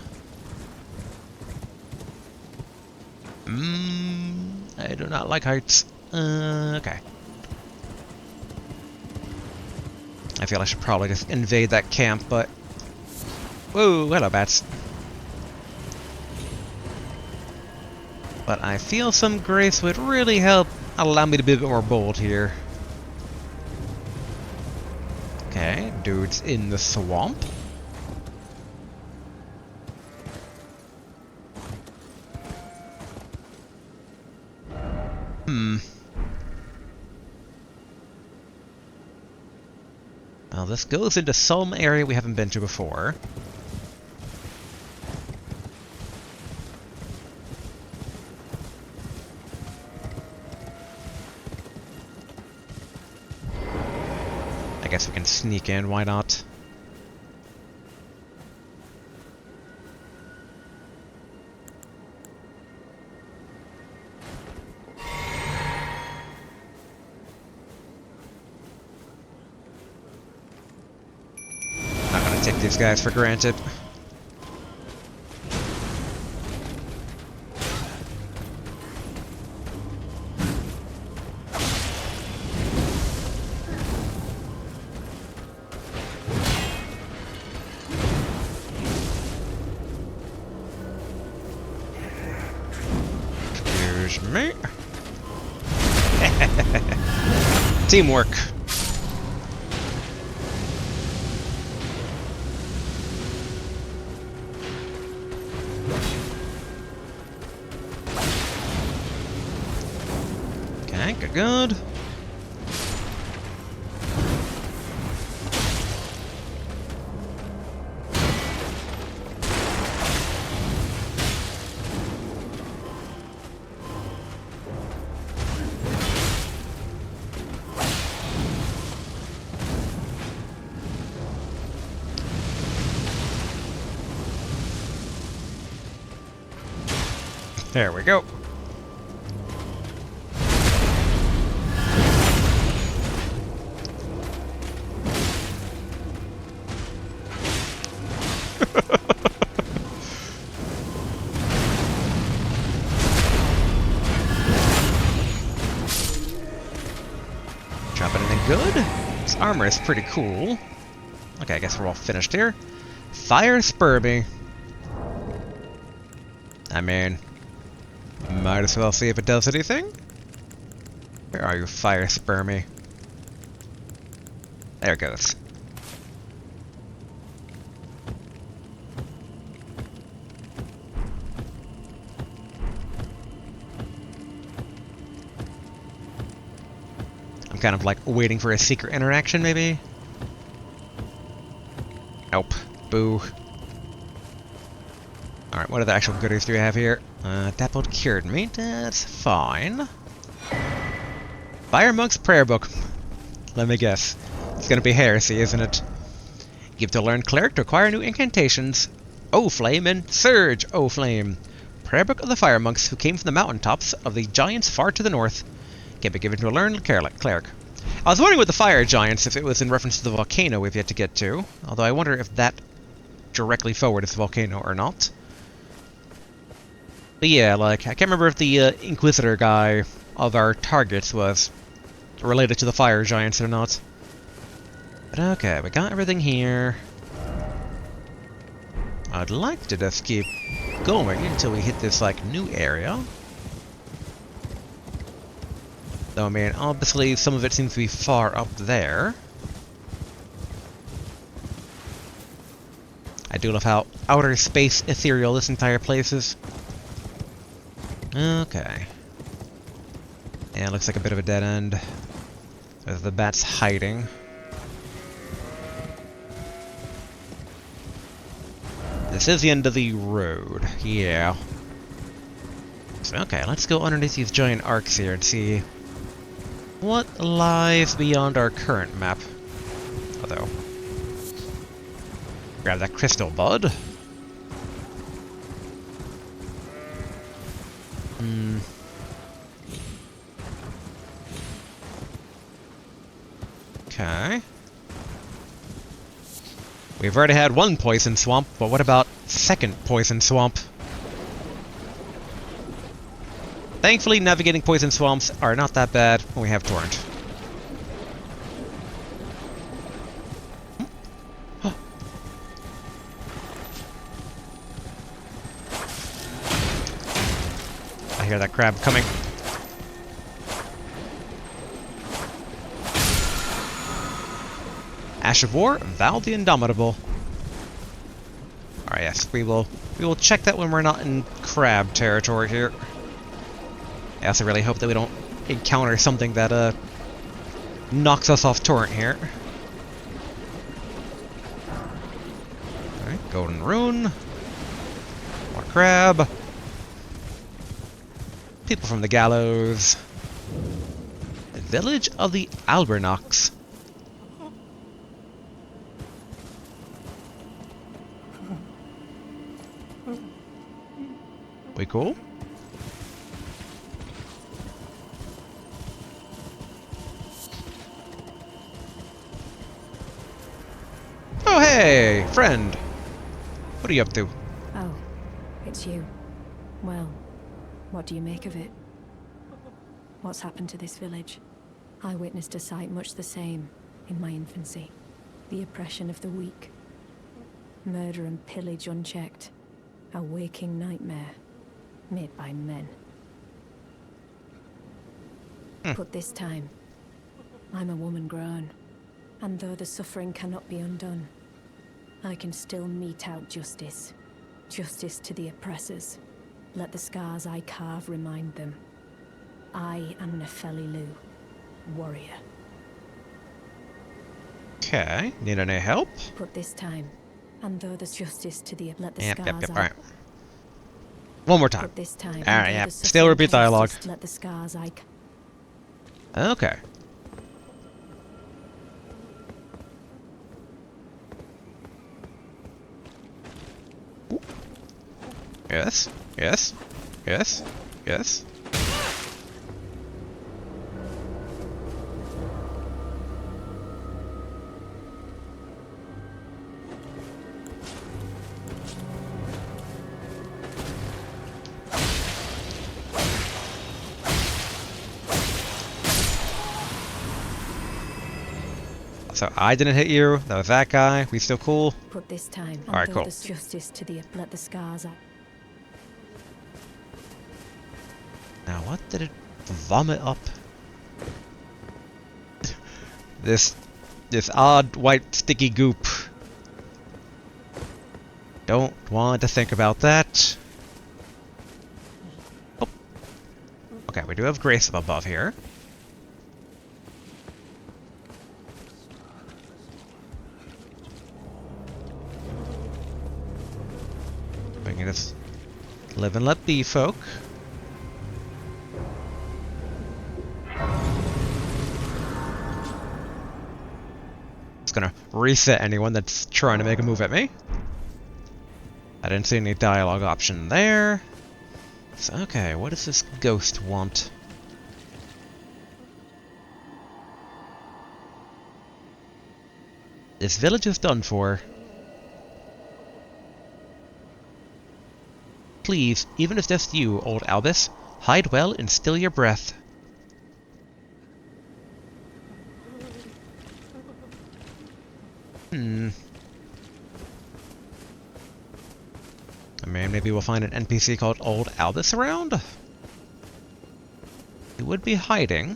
I do not like heights. Okay. I feel I should probably just invade that camp, but... Whoa, hello, bats. But I feel some grace would really help allow me to be a bit more bold here. Okay, dude's in the swamp. Well, this goes into some area we haven't been to before. I guess we can sneak in, why not? Take these guys for granted. Excuse me. Teamwork. Good. There we go. Drop anything good? This armor is pretty cool. Okay, I guess we're all finished here. Fire Spurby. I mean, might as well see if it does anything. Where are you, Fire Spurmy? There it goes. I'm kind of like waiting for a secret interaction, maybe? Nope. Boo. Alright, what other actual goodies do we have here? Dappled cured meat, that's fine. Fire Monk's Prayer Book. Let me guess. It's gonna be heresy, isn't it? Give to learn cleric to acquire new incantations. O Flame and Surge, O Flame. Prayer Book of the Fire Monks who came from the mountaintops of the giants far to the north. Can be given to a learned cleric. I was wondering with the fire giants if it was in reference to the volcano we've yet to get to. Although I wonder if that directly forward is the volcano or not. But yeah, like, I can't remember if the Inquisitor guy of our targets was related to the fire giants or not. But okay, we got everything here. I'd like to just keep going until we hit this, like, new area. Though, I mean, obviously some of it seems to be far up there. I do love how outer space ethereal this entire place is. Okay. Yeah, it looks like a bit of a dead end. There's the bats hiding. This is the end of the road. Yeah. So, okay, let's go underneath these giant arcs here and see what lies beyond our current map. Although, grab that crystal bud. Okay. We've already had one poison swamp, but what about second poison swamp? Thankfully, navigating poison swamps are not that bad when we have Torrent. I hear that crab coming. Ash of War, Val the Indomitable. Alright, yes, we will check that when we're not in crab territory here. I also really hope that we don't encounter something that knocks us off torrent here. Alright, Golden Rune. More crab. People from the gallows. The village of the Albernox. We cool? Oh hey, friend! What are you up to? Oh, it's you. Well, what do you make of it? What's happened to this village? I witnessed a sight much the same in my infancy. The oppression of the weak. Murder and pillage unchecked. A waking nightmare. Made by men. But this time, I'm a woman grown. And though the suffering cannot be undone, I can still mete out justice. Justice to the oppressors. Let the scars I carve remind them. I am Nefeli Lu, warrior. Okay, need any help? But this time, and though there's justice to the let the Yep, scars alright. One more time. But this time, Alright, yeah. Still repeat dialogue. Let the scars I Okay. Yes, yes. Yes. Yes. So I didn't hit you. That was that guy. We still cool? Put this time. All right, cool. Justice to the let the scars out. Now, what did it vomit up? This odd white sticky goop. Don't want to think about that. Oh. Okay, we do have Grace up above here. We can just live and let be, folk. Gonna reset anyone that's trying to make a move at me. I didn't see any dialogue option there. So, okay, what does this ghost want? This village is done for. Please, even if just you, old Albus, hide well and still your breath. I mean, maybe we'll find an NPC called Old Albus around? He would be hiding.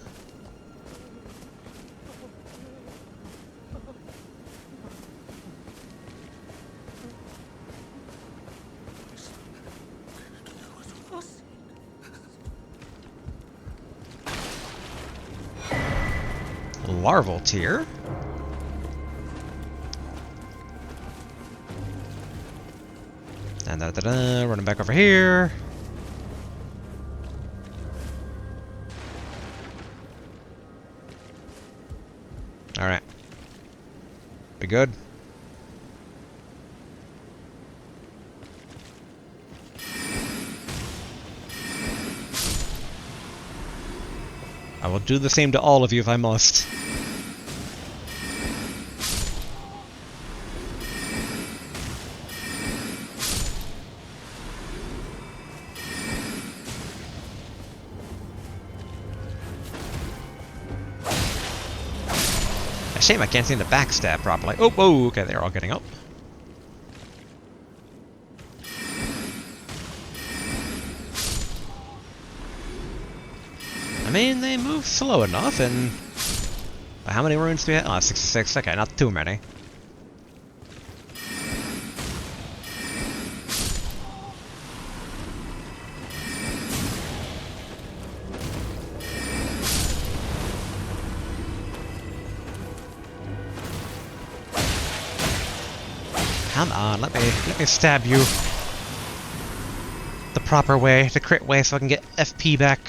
Larval tier? And running back over here. Alright. We good? I will do the same to all of you if I must. Shame I can't seem to backstab properly. Oh, whoa, okay, they're all getting up. I mean, they move slow enough, and... How many runes do we have? Oh, 66, okay, not too many. Come on, let me stab you the proper way, the crit way, so I can get FP back.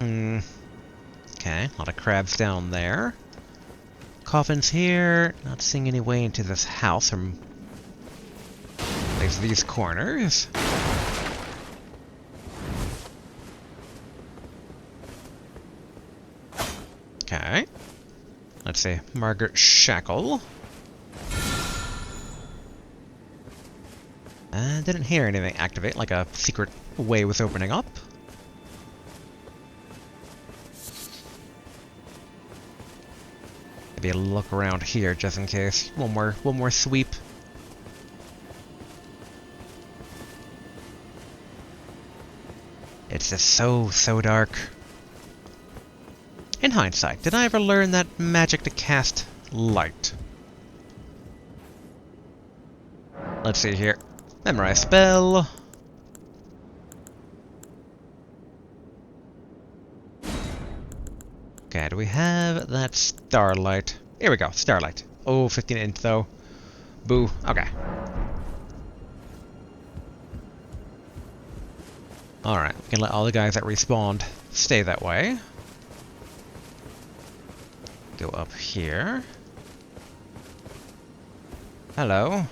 Okay, a lot of crabs down there. Coffins here. Not seeing any way into this house from at least these corners. Okay. Let's see, Margaret Shackle. Didn't hear anything activate, like a secret way was opening up. Maybe a look around here just in case. One more sweep. It's just so dark. In hindsight, did I ever learn that magic to cast light? Let's see here. Memorize spell. Okay, do we have that starlight? Here we go, starlight. Oh, 15 inch though. Boo. Okay. Alright, we can let all the guys that respawned stay that way. Go up here. Hello.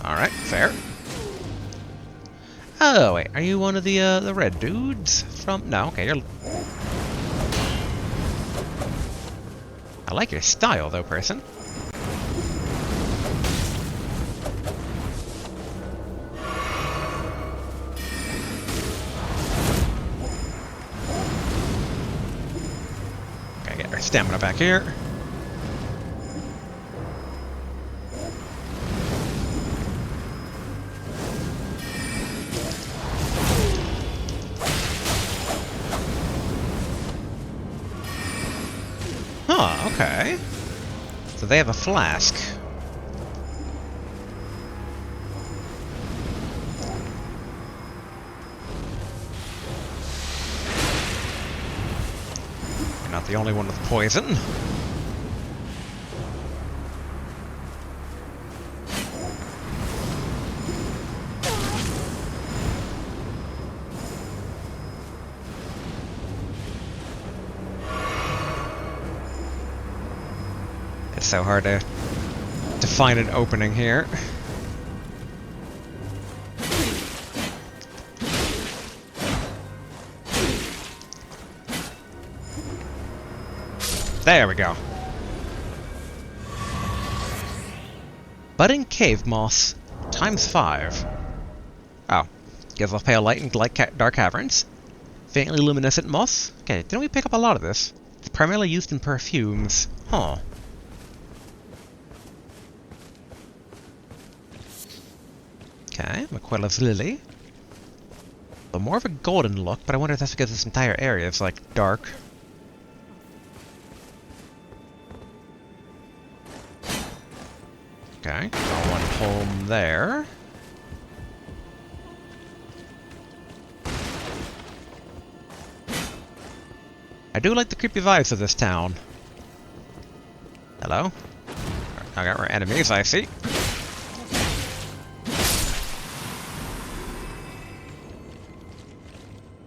Alright, fair. Oh, wait, are you one of the red dudes from... No, okay, you're... I like your style, though, person. Okay, get our stamina back here. Huh, okay. So they have a flask. You're not the only one with poison. It's so hard to find an opening here. There we go. Budding cave moss, ×5. Oh, gives off pale light in dark caverns. Faintly luminescent moss. Okay, didn't we pick up a lot of this? It's primarily used in perfumes. Huh. Okay, Maquilla's Lily. So more of a golden look, but I wonder if that's because this entire area is, like, dark. Okay, got one home there. I do like the creepy vibes of this town. Hello? I got our enemies, I see.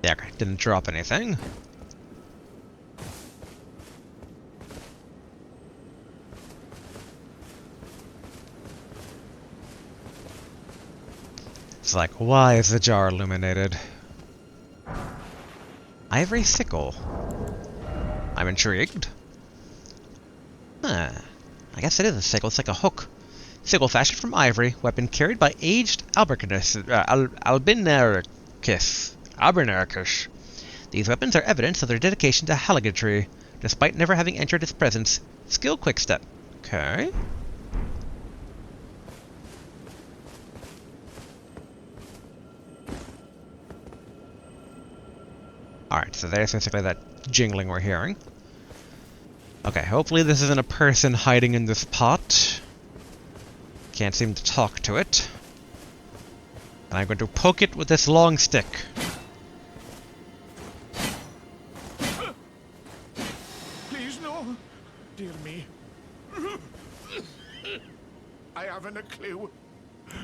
Yeah, didn't drop anything. It's like, why is the jar illuminated? Ivory sickle. I'm intrigued. Huh. I guess it is a sickle. It's like a hook. Sickle fashioned from ivory, weapon carried by aged Albernarchus. These weapons are evidence of their dedication to halagotry, despite never having entered its presence. Skill quickstep. Okay. Alright, so there's basically that jingling we're hearing. Okay, hopefully this isn't a person hiding in this pot. Can't seem to talk to it. And I'm going to poke it with this long stick. Please, no. Dear me. I haven't a clue.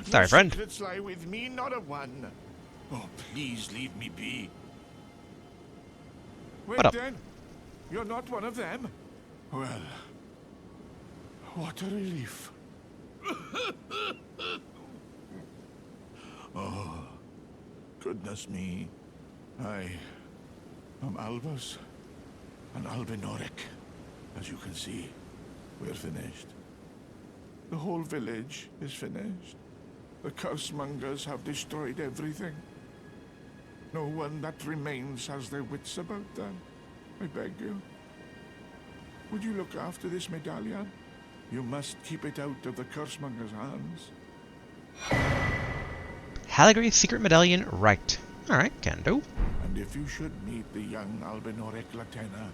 Sorry, No friend. secrets lie with me, not a one. Oh, please leave me be. Wait What up? then. You're not one of them? Well, what a relief. Oh, goodness me. I am Albus and Albinoric. As you can see, we're finished. The whole village is finished. The cursemongers have destroyed everything. No one that remains has their wits about them. I beg you. Would you look after this medallion? You must keep it out of the cursemonger's hands. Haligry's secret medallion, right. Alright, can do. And if you should meet the young Albinoric Latenna,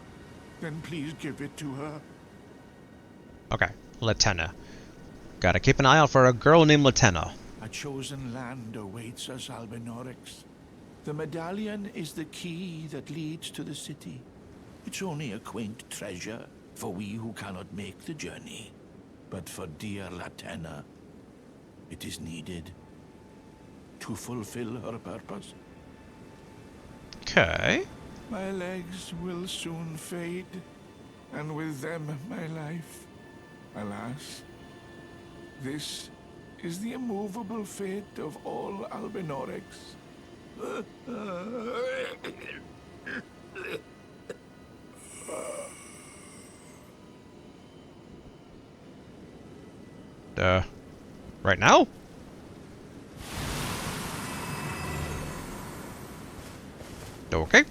then please give it to her. Okay, Latenna. Gotta keep an eye out for a girl named Latenna. A chosen land awaits us, Albinorics. The medallion is the key that leads to the city. It's only a quaint treasure for we who cannot make the journey. But for dear Latenna, it is needed to fulfill her purpose. Okay. My legs will soon fade, and with them my life. Alas, this is the immovable fate of all Albinorics. Right now? Okay.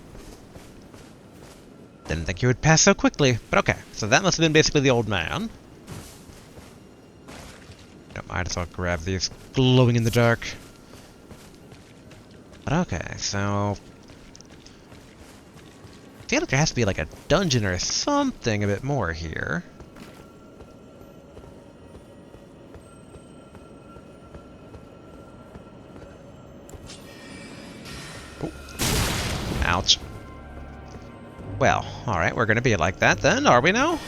Didn't think you would pass so quickly, but okay. So that must have been basically the old man. Might as well grab these glowing in the dark. But okay, so... I feel like there has to be like a dungeon or something a bit more here. Oh. Ouch. Well, alright, we're gonna be like that then, are we now?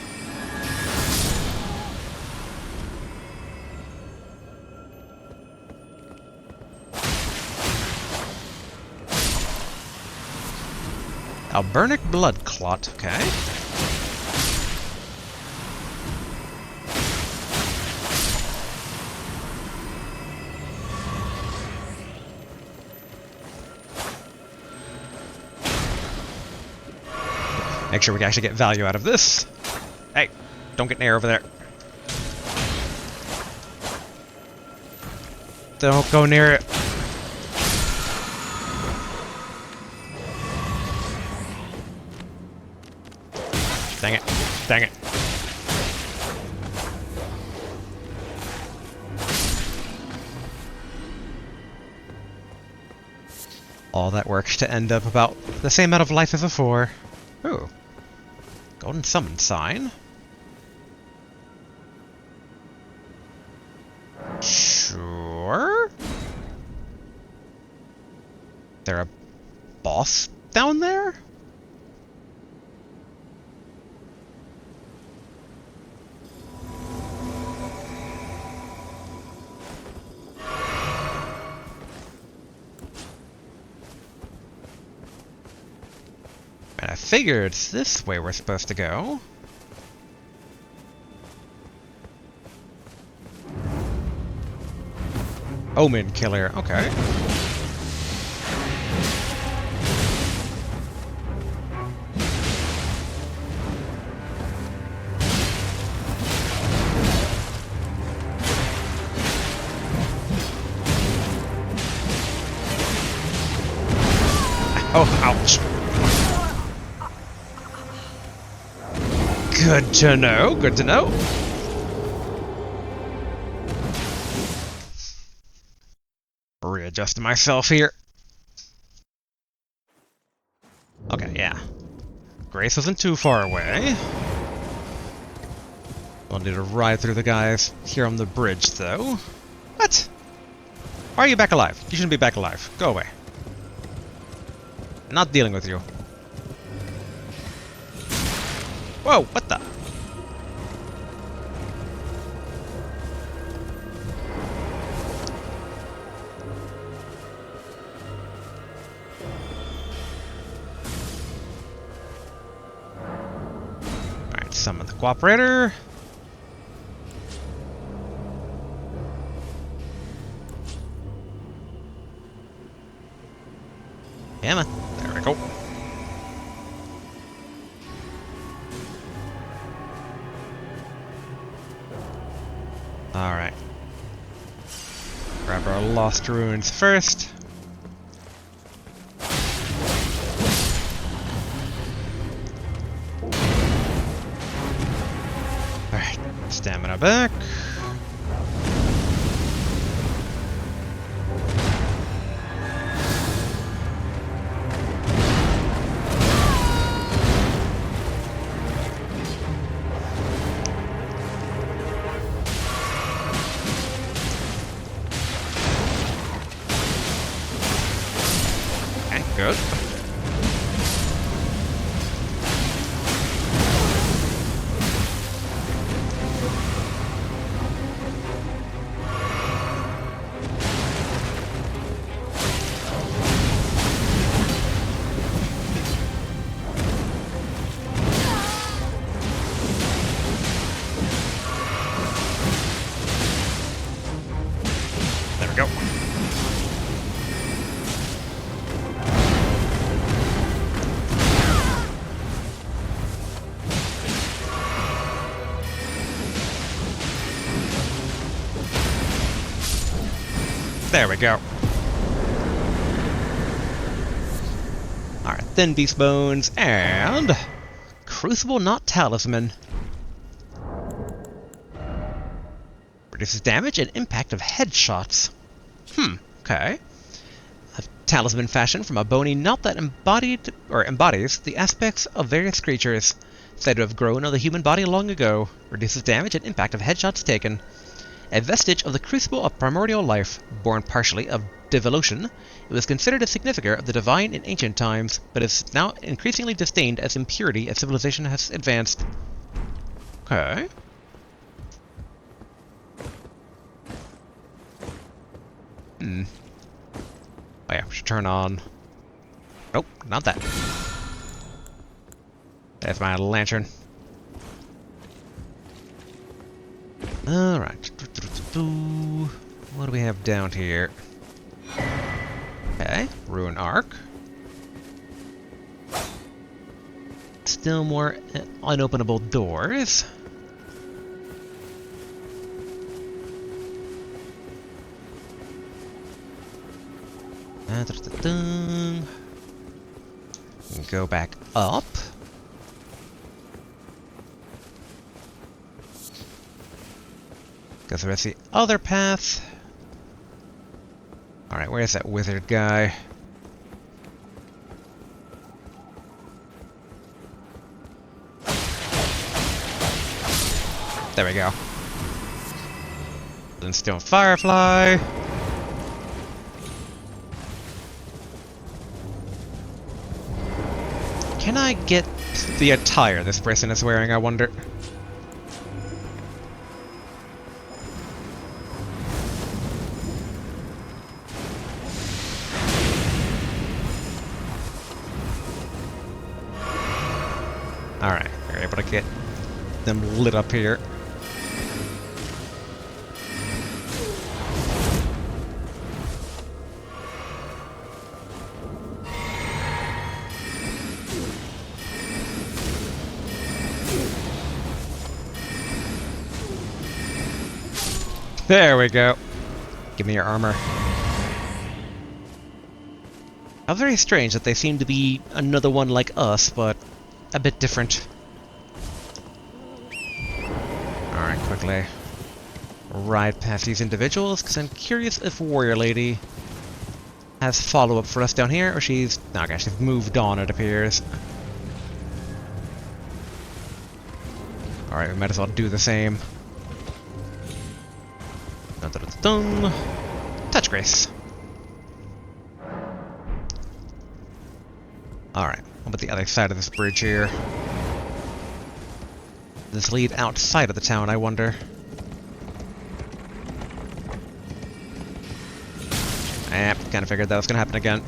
Albernic blood clot, okay. Make sure we can actually get value out of this. Hey, don't get near over there. Don't go near it. Dang it. Dang it. All that work to end up about the same amount of life as before. Ooh. Golden summon sign. Sure. There a boss down there? And I figured it's this way we're supposed to go. Omen killer, okay. Oh, ouch. Good to know, good to know. Readjusting myself here. Okay, yeah. Grace isn't too far away. We'll need to ride through the guys here on the bridge, though. What? Why are you back alive? You shouldn't be back alive. Go away. I'm not dealing with you. Whoa, what the? Alright, summon the cooperator. Yeah, man. There we go. Alright. Grab our lost ruins first. Alright, stamina back. Good. There we go. Alright, Thin Beast Bones and Crucible Not Talisman. Reduces damage and impact of headshots. Okay. A talisman fashioned from a bony knot that embodies the aspects of various creatures said to have grown on the human body long ago. Reduces damage and impact of headshots taken. A vestige of the crucible of primordial life, born partially of devolution, it was considered a significator of the divine in ancient times, but is now increasingly disdained as impurity as civilization has advanced. Okay. Oh yeah, we should turn on... Nope, not that. That's my lantern. Alright. What do we have down here? Okay, Ruin Arc. Still more unopenable doors. Go back up. Go through the other path. Alright, where's that wizard guy? There we go. Glintstone Firefly. Can I get the attire this person is wearing, I wonder? Alright, we're able to get them lit up here. There we go. Give me your armor. How very strange that they seem to be another one like us, but a bit different. Alright, quickly ride past these individuals, because I'm curious if Warrior Lady has follow-up for us down here, or she's... okay, she's moved on, it appears. Alright, we might as well do the same. Dun, dun, dun, dun. Touch Grace. Alright, what about the other side of this bridge here? Does this lead outside of the town, I wonder? Kinda figured that was gonna happen again.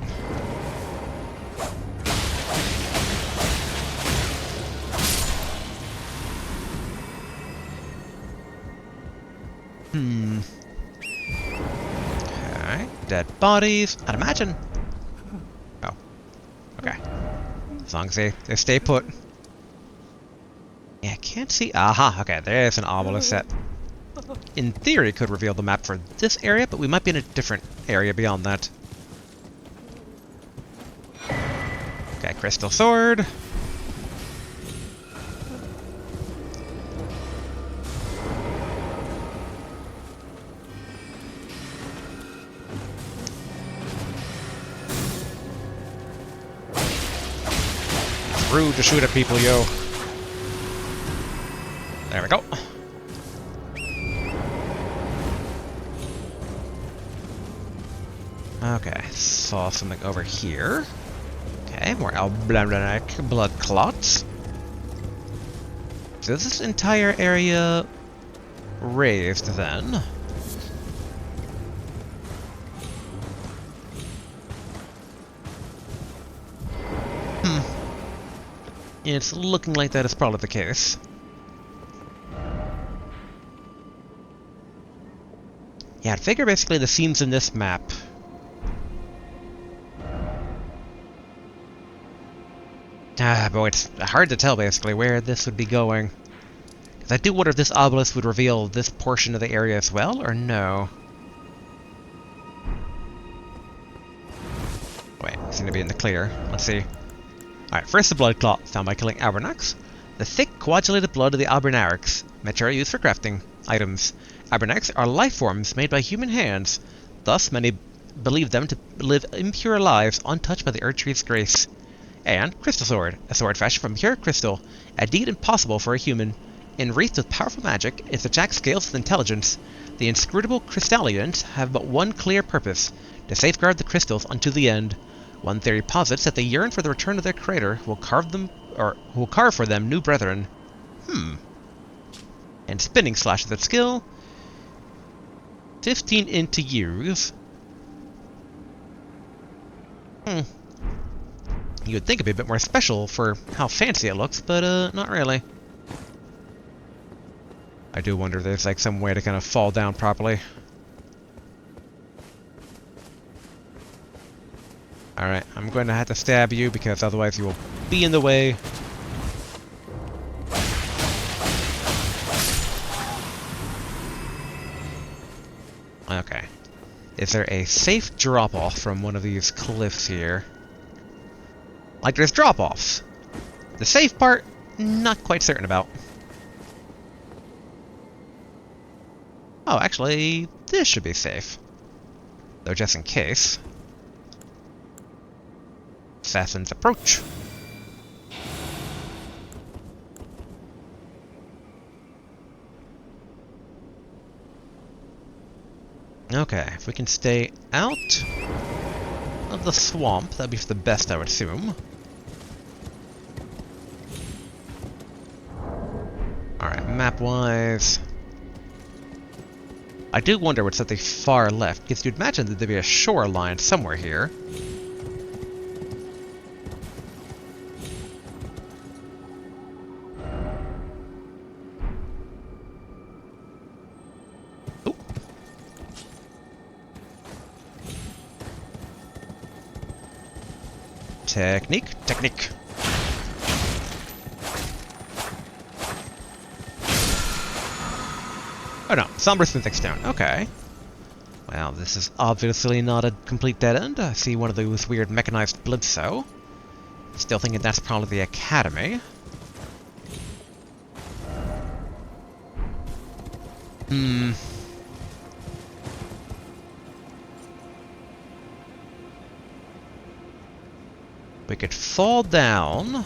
Okay, dead bodies. I'd imagine. Oh. Okay. As long as they stay put. Yeah, I can't see. Aha, okay, there's an obelisk that, in theory, could reveal the map for this area, but we might be in a different area beyond that. Okay, crystal sword. It's rude to shoot at people, yo. There we go. Okay, saw something over here. Okay, more Alblanec blood clots. So is this entire area raised then? It's looking like that is probably the case. Yeah, I'd figure basically the scenes in this map. Boy, it's hard to tell basically where this would be going. Because I do wonder if this obelisk would reveal this portion of the area as well, or no? wait, seem to be in the clear. Let's see. Alright, first the blood clot, found by killing Abernax. The thick, coagulated blood of the Albernarix, material used for crafting items. Abernax are life forms made by human hands. Thus, many believe them to live impure lives, untouched by the Erdtree's grace. And Crystal Sword, a sword fashioned from pure crystal, a deed impossible for a human. Enwreathed with powerful magic, its attack scales with intelligence. The inscrutable Crystallians have but one clear purpose, to safeguard the crystals unto the end. One theory posits that they yearn for the return of their creator, who will carve for them new brethren. And spinning slash is its skill. 15 into use. You would think it'd be a bit more special for how fancy it looks, but not really. I do wonder if there's like some way to kind of fall down properly. Alright, I'm going to have to stab you because otherwise you will be in the way. Okay. Is there a safe drop-off from one of these cliffs here? Like, there's drop-offs. The safe part, not quite certain about. Oh, actually, this should be safe. Though just in case. Assassin's approach. Okay, if we can stay out of the swamp, that'd be for the best, I would assume. Alright, map-wise... I do wonder what's at the far left, because you'd imagine that there'd be a shoreline somewhere here. Ooh. Technique. Oh no, Somber Smithing Stone, okay. Well, this is obviously not a complete dead end. I see one of those weird mechanized bloodsow. Still thinking that's probably the Academy. We could fall down.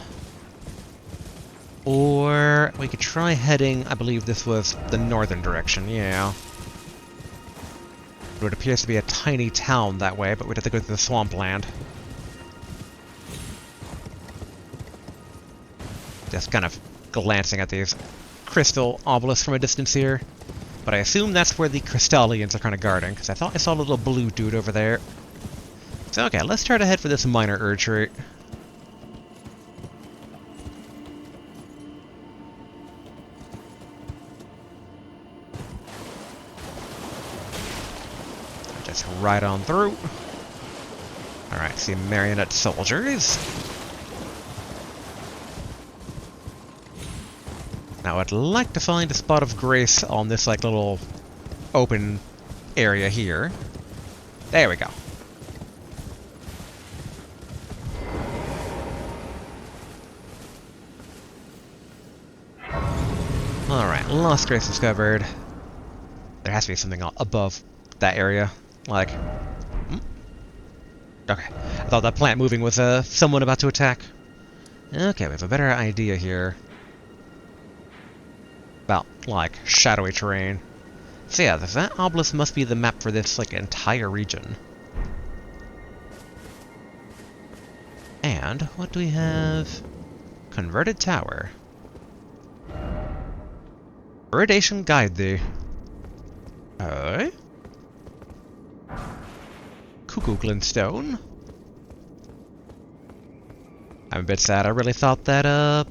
Or we could try heading, I believe this was the northern direction, yeah. It appears to be a tiny town that way, but we'd have to go through the swampland. Just kind of glancing at these crystal obelisks from a distance here. But I assume that's where the Crystallians are kind of guarding, because I thought I saw a little blue dude over there. So okay, let's try to head for this minor Erdtree. Just right on through. Alright, see marionette soldiers. Now I'd like to find a spot of grace on this like little open area here. There we go. Alright, lost grace discovered. There has to be something above that area. Like... Okay. I thought that plant moving was someone about to attack. Okay, we have a better idea here. About, like, shadowy terrain. So yeah, that obelisk must be the map for this, like, entire region. And, what do we have? Converted Tower. Iridation guide thee. Cuckoo glintstone. I'm a bit sad. I really thought that,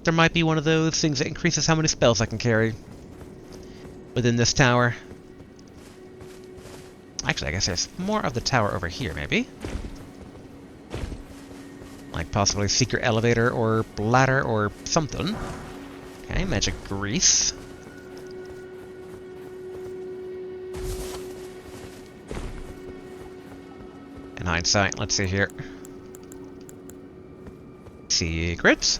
there might be one of those things that increases how many spells I can carry within this tower. Actually, I guess there's more of the tower over here, maybe? Like possibly secret elevator or ladder or something. Okay, magic grease. And hindsight. Let's see here. Secrets?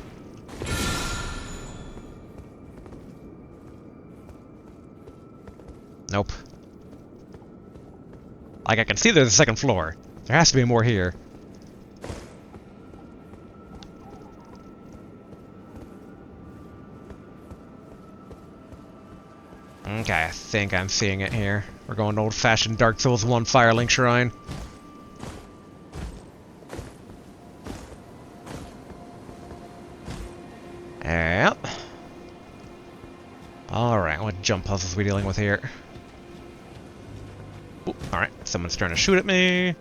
Nope. Like, I can see there's a second floor. There has to be more here. Okay, I think I'm seeing it here. We're going old-fashioned Dark Souls 1 Firelink Shrine. Yep. Alright, what jump puzzles are we dealing with here? Alright, someone's trying to shoot at me.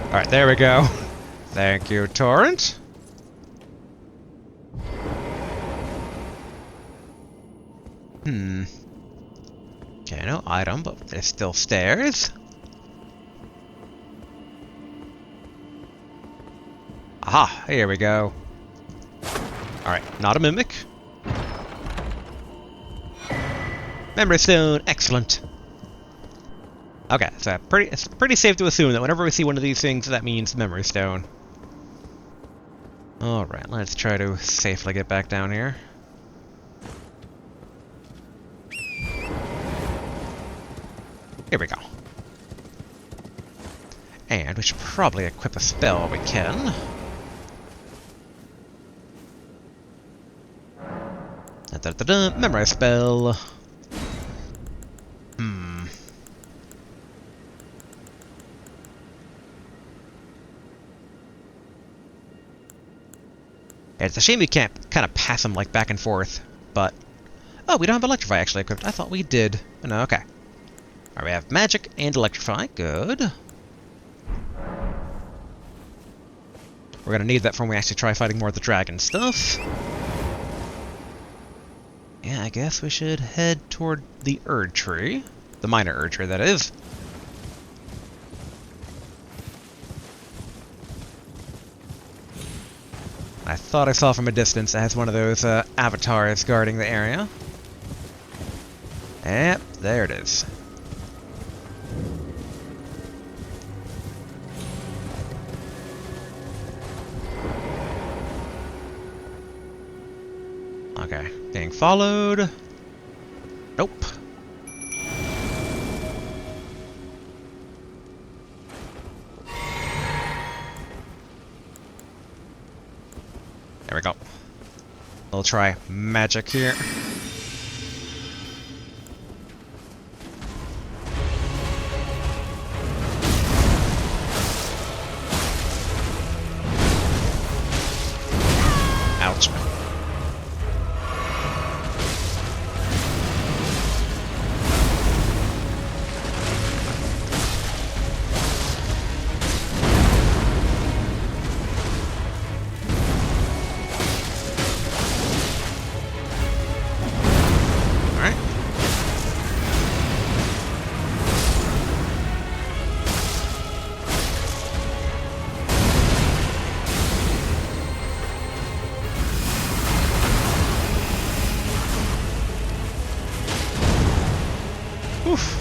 Alright, there we go. Thank you, Torrent. Okay, no item, but there's still stairs. Aha, here we go. Alright, not a mimic. Memory stone, excellent. Okay, so it's pretty safe to assume that whenever we see one of these things, that means memory stone. Alright, let's try to safely get back down here. Here we go. And we should probably equip a spell while we can. Da-da-da-da, memorize spell. It's a shame we can't kind of pass them like back and forth, but... Oh, we don't have Electrify actually equipped. I thought we did. Oh, no, okay. Alright, we have Magic and Electrify. Good. We're gonna need that for when we actually try fighting more of the dragon stuff. Yeah, I guess we should head toward the Erd Tree. The minor Erd Tree, that is. I thought I saw from a distance it has one of those avatars guarding the area. Yep, there it is. Okay, being followed. Nope. There we go. We'll try magic here. Ouch. Oof.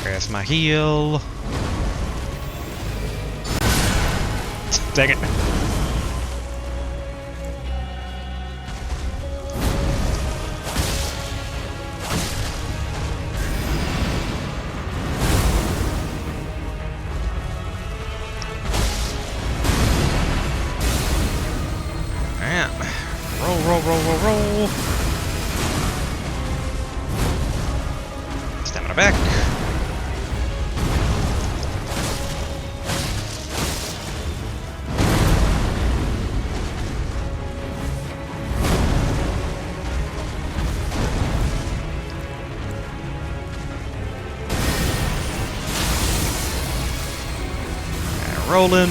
There's my heal. Dang it. Roll. Stamina back. And rolling.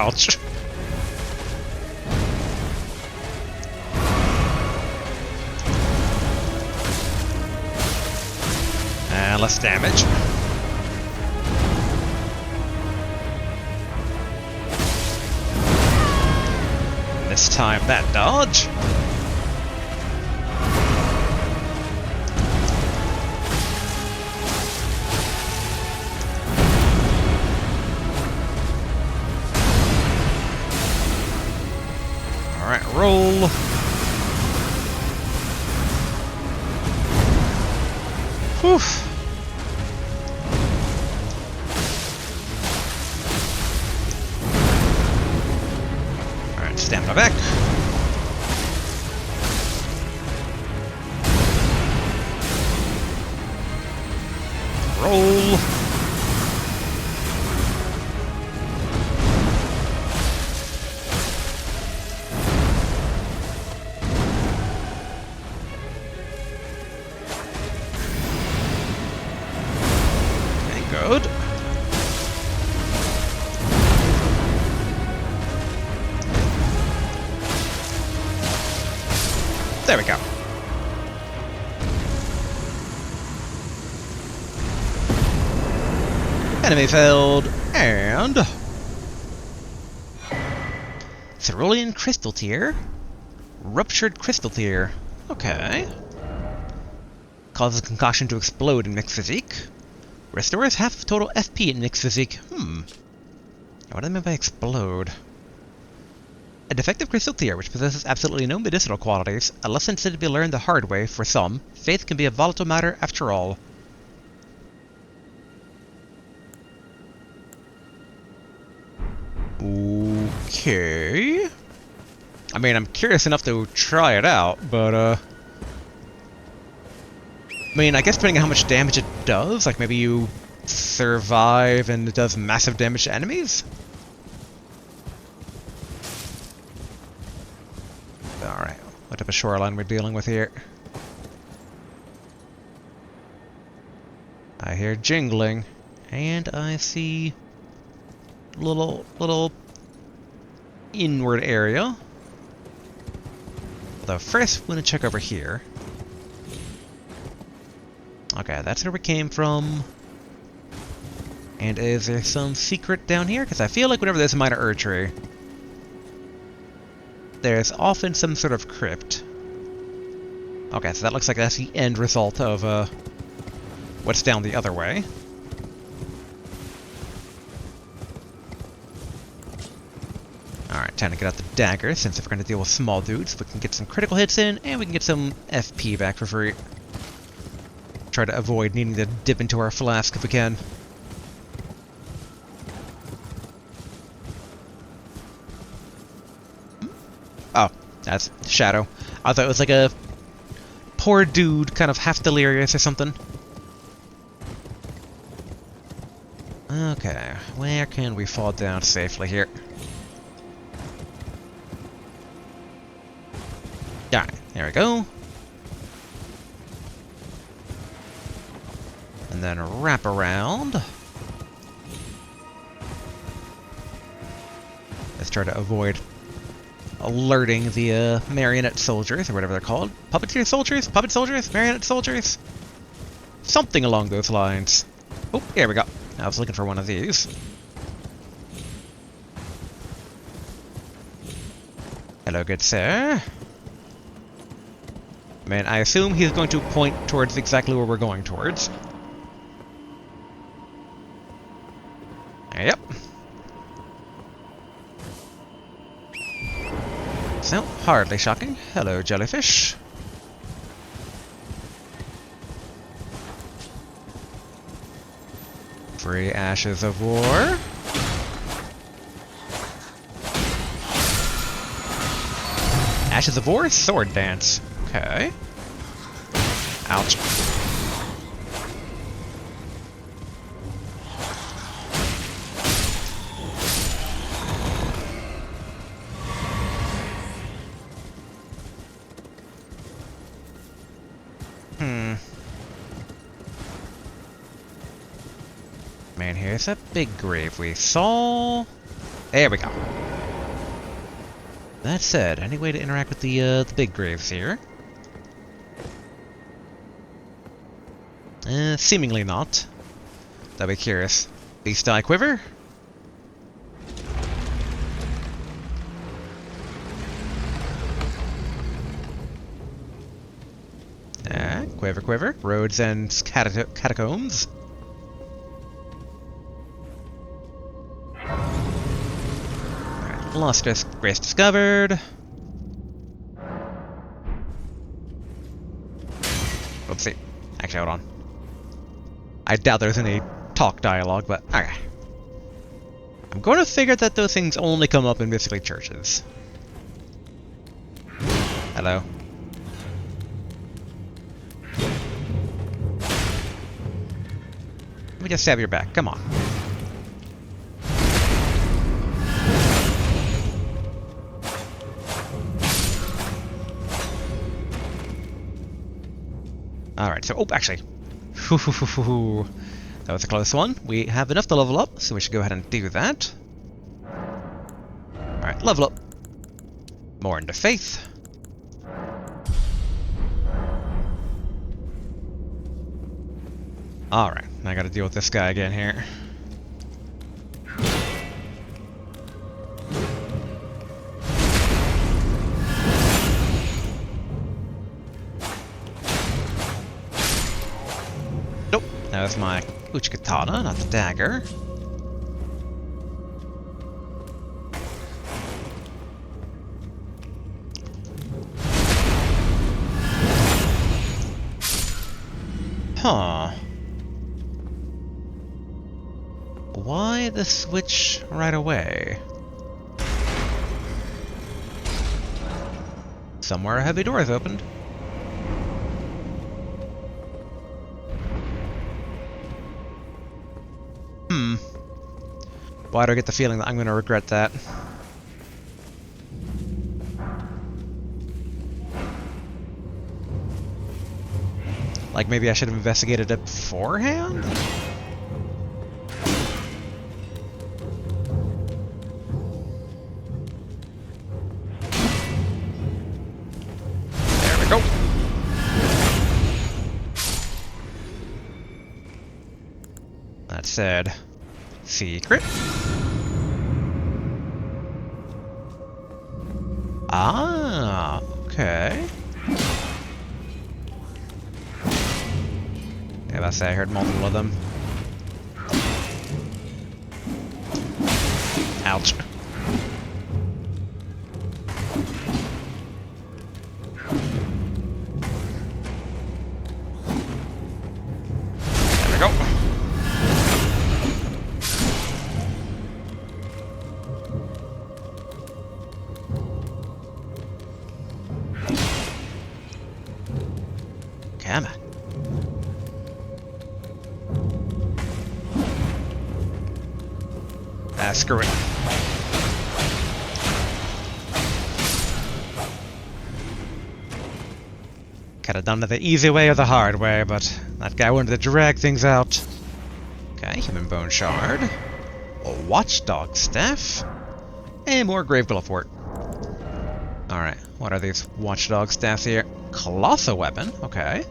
Ouch. And less damage. This time that dodge. Alright, roll. Whew. Alright, stamina back. Roll. Good. There we go. Enemy failed, and cerulean crystal tier, ruptured crystal tier. Okay. Causes concoction to explode in mixed physique. Restores half of total FP in mixed physique. What do I mean by explode? A defective crystal tier, which possesses absolutely no medicinal qualities. A lesson said to be learned the hard way for some. Faith can be a volatile matter after all. Okay. I mean, I'm curious enough to try it out, but, I mean, I guess depending on how much damage it does, like maybe you survive and it does massive damage to enemies? Alright, what type of shoreline we're dealing with here? I hear jingling, and I see little inward area. Although first, I'm going to check over here. Okay, that's where we came from. And is there some secret down here? Because I feel like whenever there's a minor Erdtree, there's often some sort of crypt. Okay, so that looks like that's the end result of what's down the other way. Alright, time to get out the dagger, since if we're going to deal with small dudes, we can get some critical hits in, and we can get some FP back for free. Try to avoid needing to dip into our flask if we can. Oh, that's Shadow. I thought it was like a poor dude, kind of half delirious or something. Okay, where can we fall down safely here? Alright, there we go. And then wrap around. Let's try to avoid alerting the marionette soldiers, or whatever they're called. Puppeteer soldiers? Puppet soldiers? Marionette soldiers? Something along those lines. Oh, here we go. I was looking for one of these. Hello, good sir. Man, I assume he's going to point towards exactly where we're going towards. Yep. So, hardly shocking. Hello, jellyfish. Free Ashes of War. Ashes of War? Sword Dance. Okay. Ouch. Man, here's a big grave we saw. There we go. That said, any way to interact with the big graves here? Seemingly not. That'd be curious. Beast Eye Quiver? Quiver, quiver. Roads and catacombs. Alright, lost grace discovered. Let's see. Actually, hold on. I doubt there's any talk dialogue, but okay. I'm going to figure that those things only come up in basically churches. Hello. Let me just stab your back. Come on. Alright, so... Oh, actually. That was a close one. We have enough to level up, so we should go ahead and do that. Alright, level up. More into faith. Alright, I gotta deal with this guy again here. Nope, that was my Uchi Katana, not the dagger. Huh. Why the switch right away? Somewhere a heavy door is opened. Why do I get the feeling that I'm going to regret that? Like maybe I should have investigated it beforehand? There we go. That said, secret. Ah, okay. Yeah, that's it. I heard multiple of them. Ouch. There we go. Come on. Screw it. Could have done it the easy way or the hard way, but that guy wanted to drag things out. Okay, human bone shard. A watchdog staff. And more grave glyphwort. Alright, what are these watchdog staffs here? Colossal weapon, okay.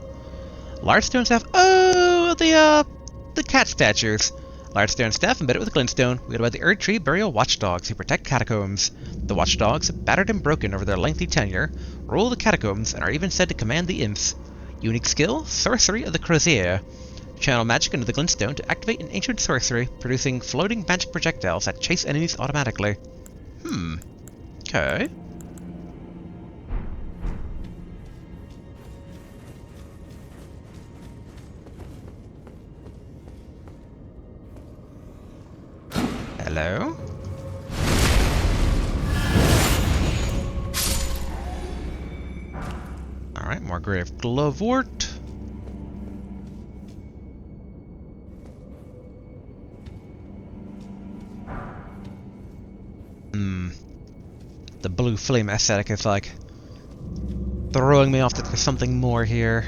Large stone staff. Oh, the cat statues. Large stone staff embedded with glintstone, wielded by the Erdtree burial watchdogs who protect catacombs. The watchdogs, battered and broken over their lengthy tenure, rule the catacombs and are even said to command the imps. Unique skill, Sorcery of the Crozier. Channel magic into the glintstone to activate an ancient sorcery, producing floating magic projectiles that chase enemies automatically. Okay. Hello? Alright, more grave glyphwort. The blue flame aesthetic is like throwing me off that there's something more here.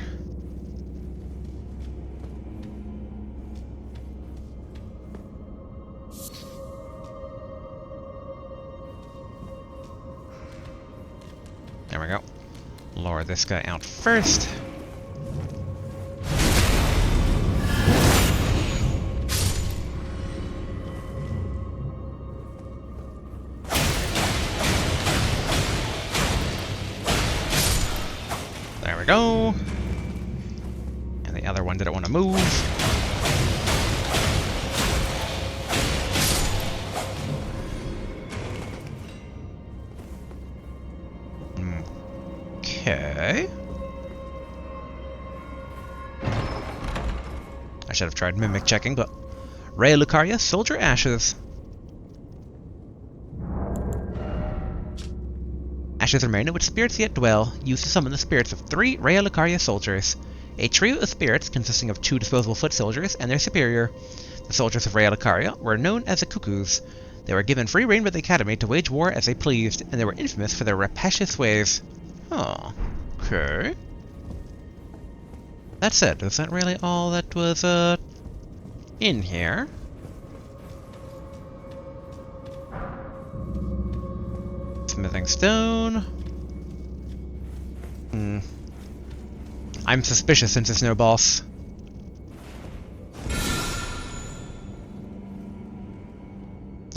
There we go. Lower this guy out first. There we go. And the other one didn't want to move. Okay. I should have tried mimic checking, but Raya Lucaria, Soldier Ashes. Ashes remain in which spirits yet dwell, used to summon the spirits of 3 Raya Lucaria soldiers. A trio of spirits consisting of 2 disposable foot soldiers and their superior. The soldiers of Raya Lucaria were known as the Cuckoos. They were given free rein by the Academy to wage war as they pleased, and they were infamous for their rapacious ways. Oh, okay. That said, was that really all that was, in here? Smithing stone. I'm suspicious since there's no boss.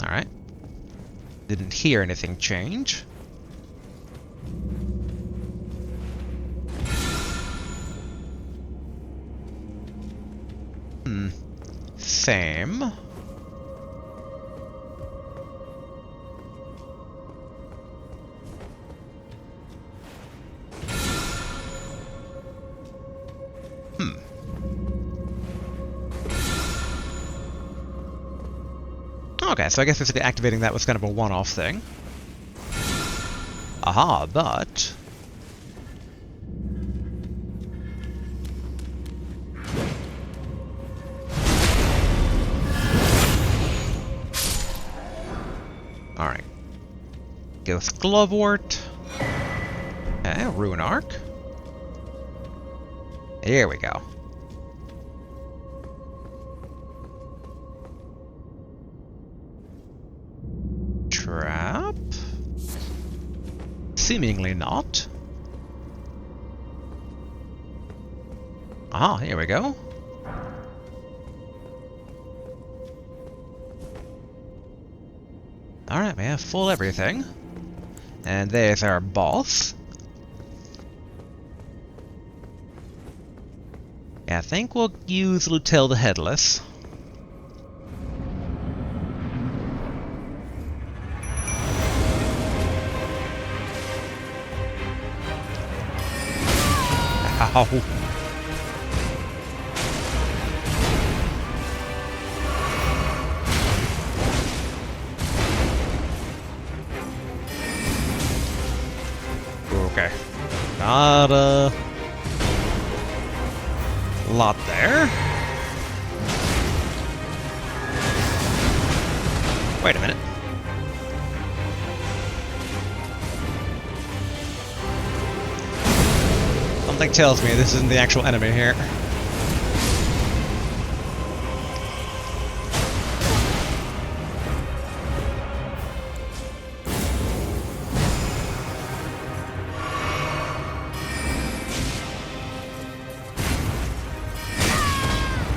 Alright. Didn't hear anything change. Same. Okay, so I guess basically activating that was kind of a one-off thing. Aha, but... Alright. Ghost Glovewort. Okay, Rune Arc. Here we go. Trap? Seemingly not. Ah, here we go. Alright, we have full everything. And there's our boss. Yeah, I think we'll use Lutel the Headless. Ow. Okay. Not a lot there. Wait a minute. Something tells me this isn't the actual enemy here.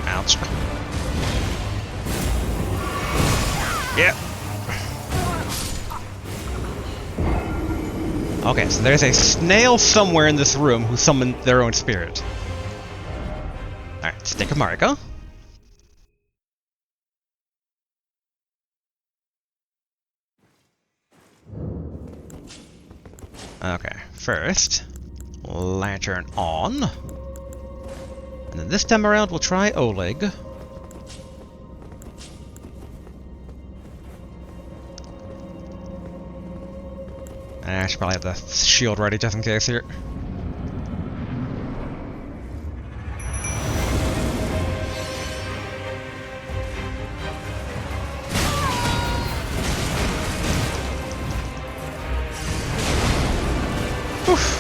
Ouch. Yep. Okay, so there's a snail somewhere in this room who summoned their own spirit. Alright, Stick of Marika. Okay, first, Lantern on. And then this time around, we'll try Oleg. I should probably have the shield ready just in case here. Oof.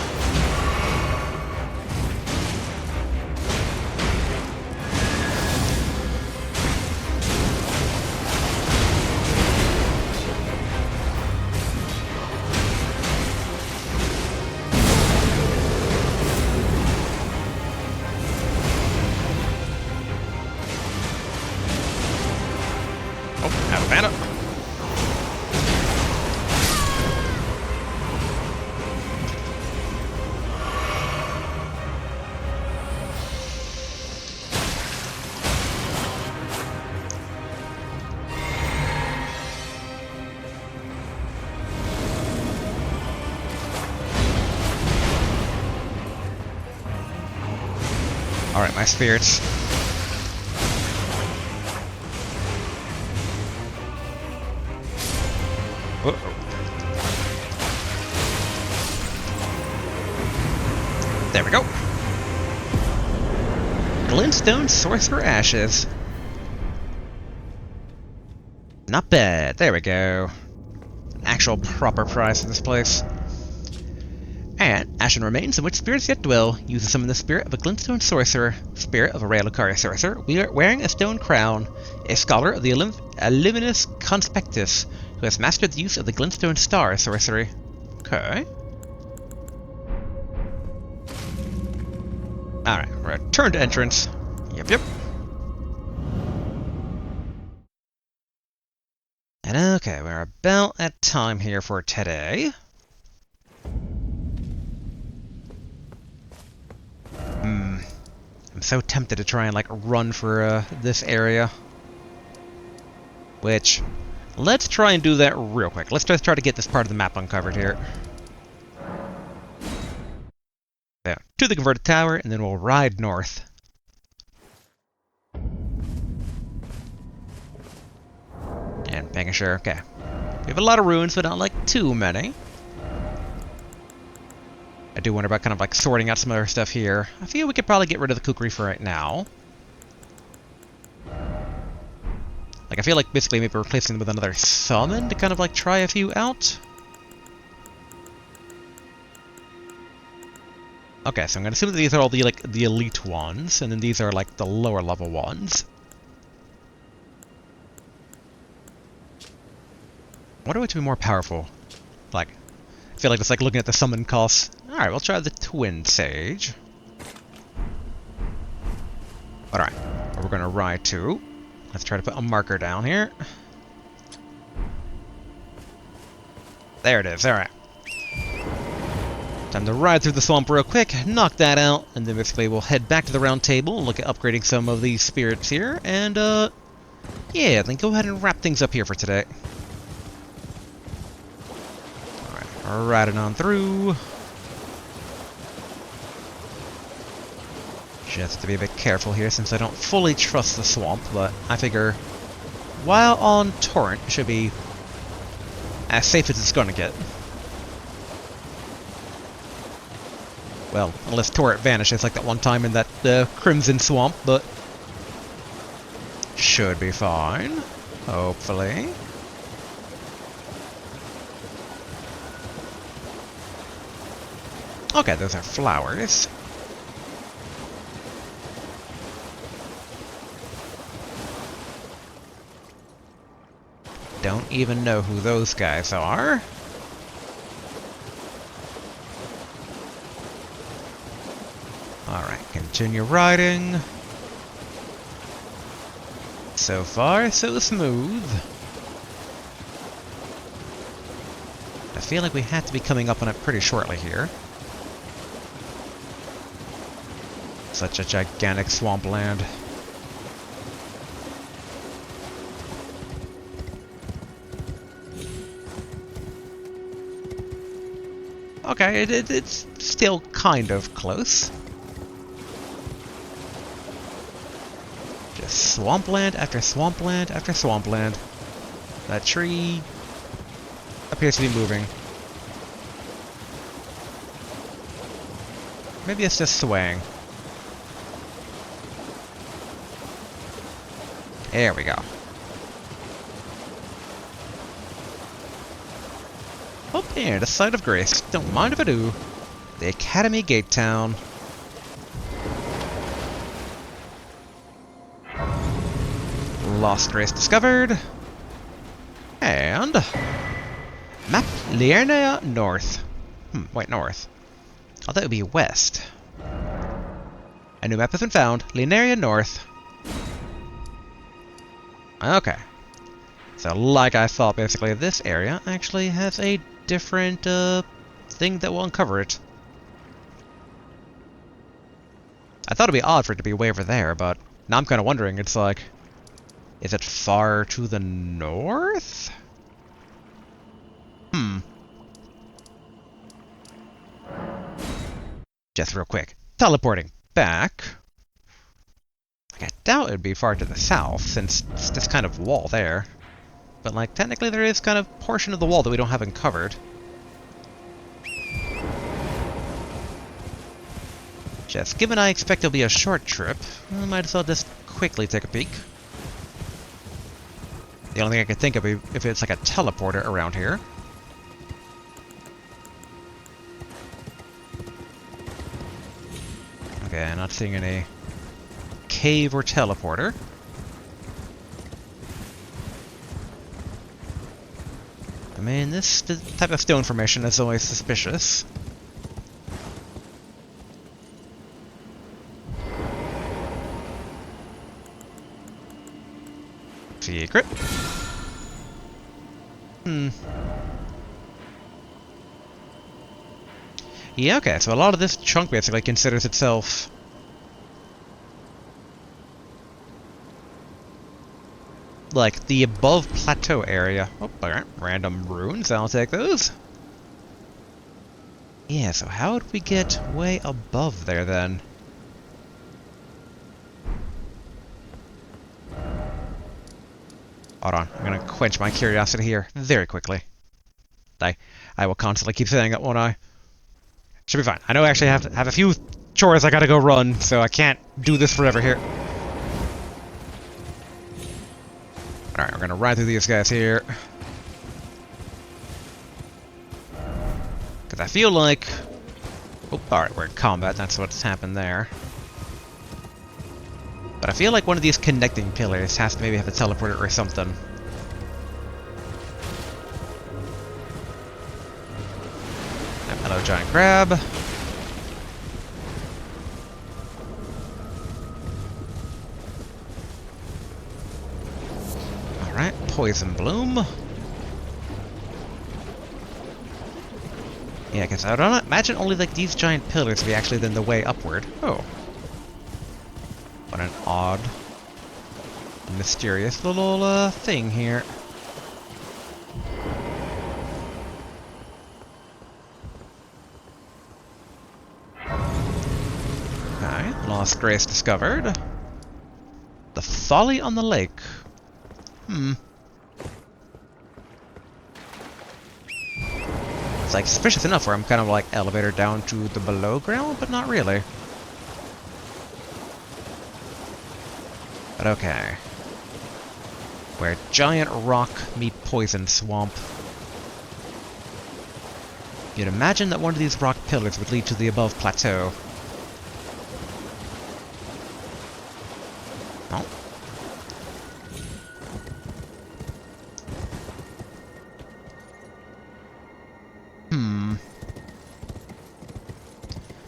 Alright, my spirits. Uh-oh. There we go. Glintstone Sorcerer Ashes. Not bad. There we go. An actual proper prize for this place. And Ashen Remains in which spirits yet dwell. Use to summon the spirit of a Glintstone Sorcerer, spirit of a Raya Lucaria Sorcerer, wearing a stone crown, a scholar of the Illuminous Conspectus, who has mastered the use of the Glintstone Star sorcery. Okay. Alright, return to entrance. Yep. And okay, we're about at time here for today. I'm so tempted to try and, like, run for this area. Which, let's try and do that real quick. Let's just try to get this part of the map uncovered here. Yeah, to the converted tower, and then we'll ride north. And making sure, okay. We have a lot of ruins, but not, like, too many. I do wonder about kind of, like, sorting out some other stuff here. I feel we could probably get rid of the kukri for right now. Like, I feel like basically maybe replacing them with another summon to kind of, like, try a few out. Okay, so I'm gonna assume that these are all the, like, the elite ones, and then these are, like, the lower level ones. What are to be more powerful? Like, I feel like it's like looking at the summon costs. Alright, we'll try the Twin Sage. Alright, we're gonna ride to. Let's try to put a marker down here. There it is, alright. Time to ride through the swamp real quick, knock that out, and then basically we'll head back to the round table and look at upgrading some of these spirits here, and yeah, then go ahead and wrap things up here for today. Alright, riding on through. Just to be a bit careful here since I don't fully trust the swamp, but I figure while on Torrent it should be as safe as it's gonna get. Well, unless Torrent vanishes like that one time in that Crimson Swamp, but should be fine, hopefully. Okay, those are flowers. Don't even know who those guys are. Alright, continue riding. So far, so smooth. I feel like we have to be coming up on it pretty shortly here. Such a gigantic swampland. Okay, it's still kind of close. Just swampland after swampland after swampland. That tree appears to be moving. Maybe it's just swaying. There we go. Oh, and a site of grace. Don't mind if I do. The Academy Gate Town. Lost Grace discovered. And map Liurnia North. Wait, north. Oh, that would be west. A new map has been found. Liurnia North. Okay. So, like I thought, basically, this area actually has a different thing that will uncover it. I thought it'd be odd for it to be way over there, but now I'm kind of wondering, it's like, is it far to the north? Just real quick. Teleporting back. doubt it'd be far to the south, since it's this kind of wall there. But, like, technically there is kind of portion of the wall that we don't have uncovered. Just given I expect it'll be a short trip, I might as well just quickly take a peek. The only thing I could think of if it's like a teleporter around here. Okay, not seeing any cave or teleporter. I mean, this type of stone formation is always suspicious. Secret. Yeah, okay, so a lot of this chunk basically considers itself like the above plateau area. Oh, alright, random runes, I'll take those. Yeah, so how would we get way above there then? Hold on, I'm gonna quench my curiosity here very quickly. I will constantly keep saying that, won't I? Should be fine. I know I actually have a few chores I gotta go run, so I can't do this forever here. Alright, we're gonna ride through these guys here. Because I feel like... Oh, alright, we're in combat, that's what's happened there. But I feel like one of these connecting pillars has to maybe have a teleporter or something. Hello, giant crab. Alright, poison bloom. Yeah, because I don't imagine only like these giant pillars to be actually then the way upward. Oh. What an odd, mysterious little thing here. Okay, lost grace discovered. The folly on the lake. It's like suspicious enough where I'm kind of like elevator down to the below ground, but not really. But okay. Where giant rock meet poison swamp. You'd imagine that one of these rock pillars would lead to the above plateau. Oh.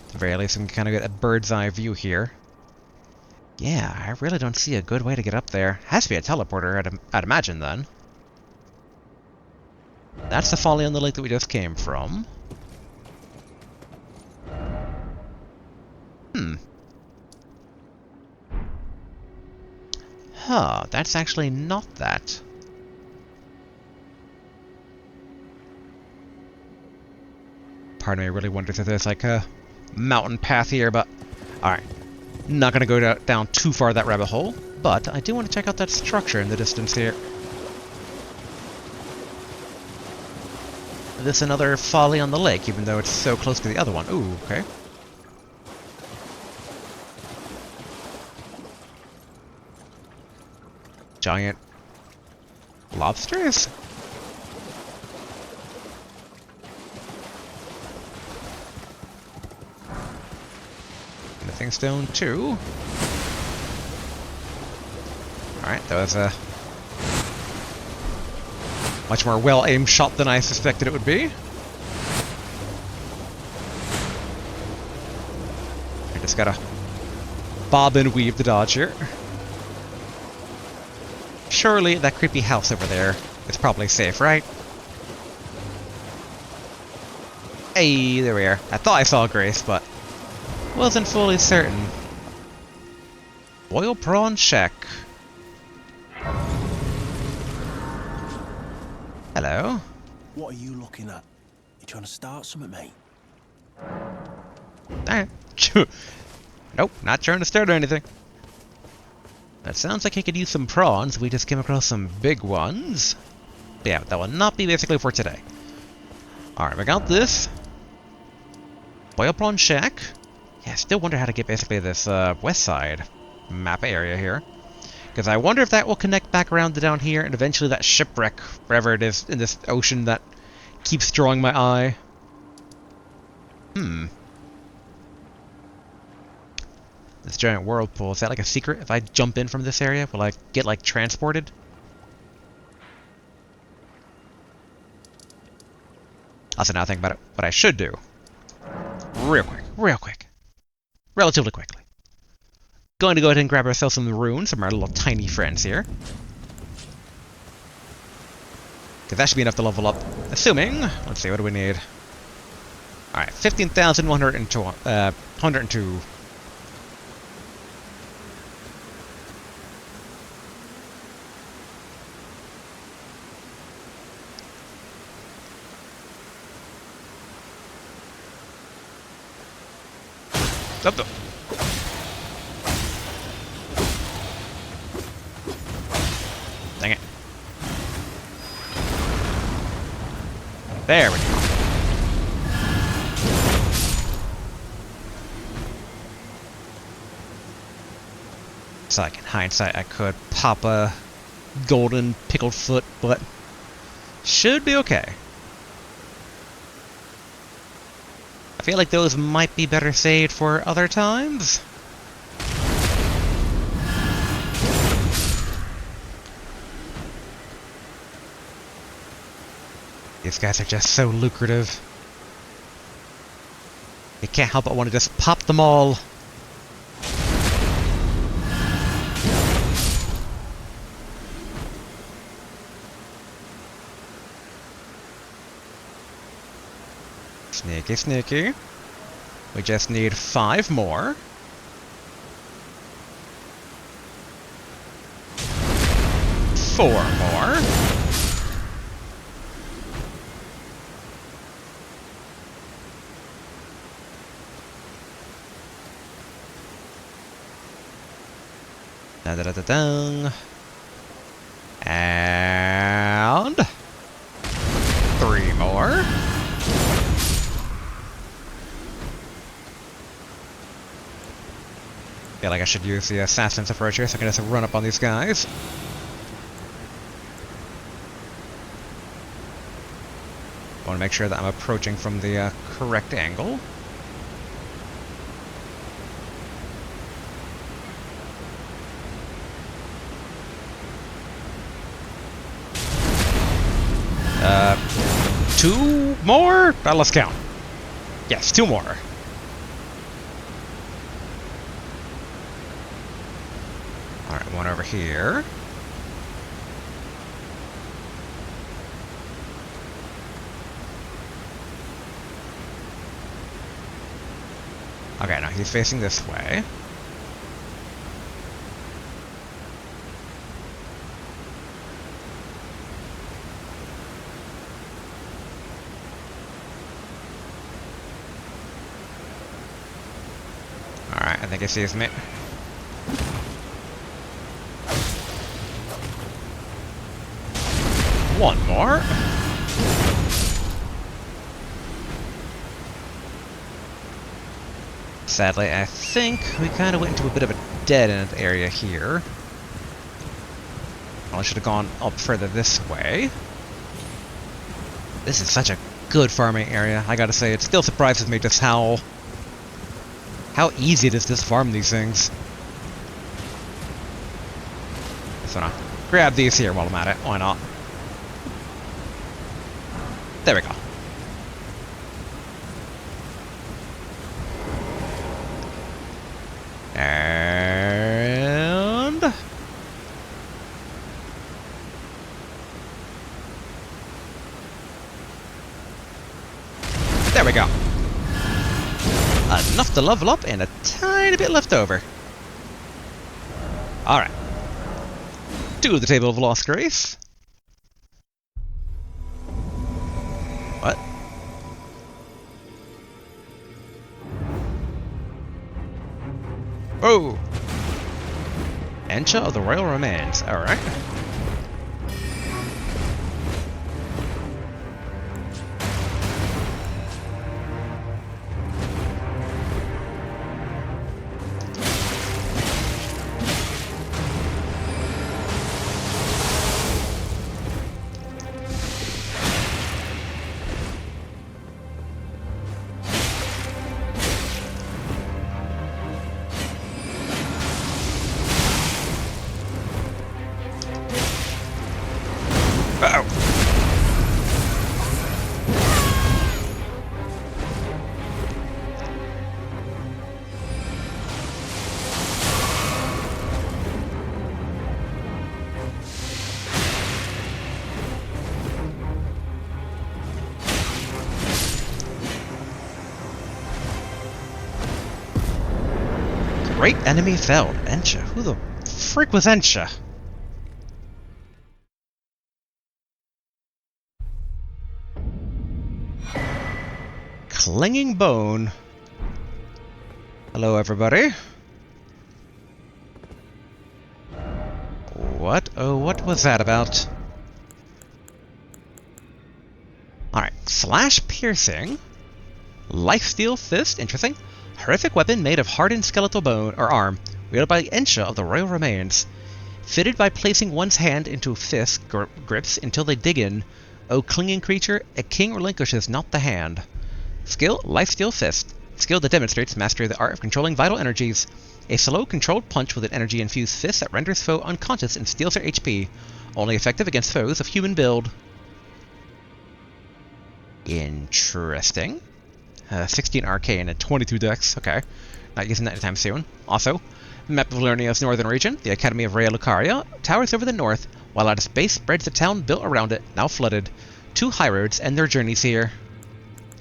At the very least, we can kind of get a bird's eye view here. Yeah, I really don't see a good way to get up there. Has to be a teleporter, I'd imagine, then. That's the folly on the lake that we just came from. Huh, that's actually not that. Part of me really wonders if there's like a mountain path here, but... Alright. Not gonna go down too far that rabbit hole, but I do want to check out that structure in the distance here. This another folly on the lake, even though it's so close to the other one. Ooh, okay. Giant lobsters? Anything stone too. Alright, that was a much more well-aimed shot than I suspected it would be. I just gotta bob and weave the dodge here. Surely that creepy house over there is probably safe, right? Hey, there we are. I thought I saw Grace, but wasn't fully certain. Boiled prawn shack. Hello. What are you looking at? You trying to start something, mate? Alright. Nope, not trying to start or anything. That sounds like I could use some prawns. We just came across some big ones. But yeah, that will not be basically for today. Alright, we got this. Boil prawn shack. Yeah, I still wonder how to get basically this west side map area here. Because I wonder if that will connect back around to down here and eventually that shipwreck, wherever it is in this ocean that keeps drawing my eye. This giant whirlpool, is that like a secret? If I jump in from this area, will I get like transported? Also, now think about it, what I should do. Real quick. Relatively quickly. Going to go ahead and grab ourselves some runes from our little tiny friends here. Because that should be enough to level up. Assuming, let's see, what do we need? Alright, 15,102. Up the... Dang it. There we go. It's like in hindsight I could pop a golden pickled foot, but should be okay. I feel like those might be better saved for other times. These guys are just so lucrative. You can't help but want to just pop them all. Sneaky, sneaky. We just need 5 more. Four more. Da da da da da. And 3 more. Feel like I should use the assassin's approach here so I can just run up on these guys. I want to make sure that I'm approaching from the correct angle. Two more? Let's count. Yes, 2 more. Alright, one over here. Okay, now he's facing this way. Alright, I think he sees me. One more. Sadly, I think we kind of went into a bit of a dead-end area here. Well, I should have gone up further this way. This is such a good farming area. I gotta say, it still surprises me just how easy it is to just farm these things. Just wanna grab these here while I'm at it. Why not? There we go. And... there we go. Enough to level up and a tiny bit left over. Alright. To the Table of Lost Grace. What? Oh! Encha of the Royal Remains. Alright. Great enemy felled. Encha. Who the freak was Encha? Clinging Bone. Hello, everybody. What? Oh, what was that about? Alright. Slash Piercing. Lifesteal Fist. Interesting. Horrific weapon made of hardened skeletal bone or arm, wielded by the Encha of the Royal Remains. Fitted by placing one's hand into fist grips until they dig in. O clinging creature, a king relinquishes not the hand. Skill, Lifesteal Fist. Skill that demonstrates mastery of the art of controlling vital energies. A slow, controlled punch with an energy-infused fist that renders foe unconscious and steals their HP. Only effective against foes of human build. Interesting. 16 arcane and 22 dex. Okay. Not using that anytime soon. Also, map of Lernia's northern region, the Academy of Raya Lucaria, towers over the north, while at its base spreads the town built around it, now flooded. 2 high roads end their journeys here.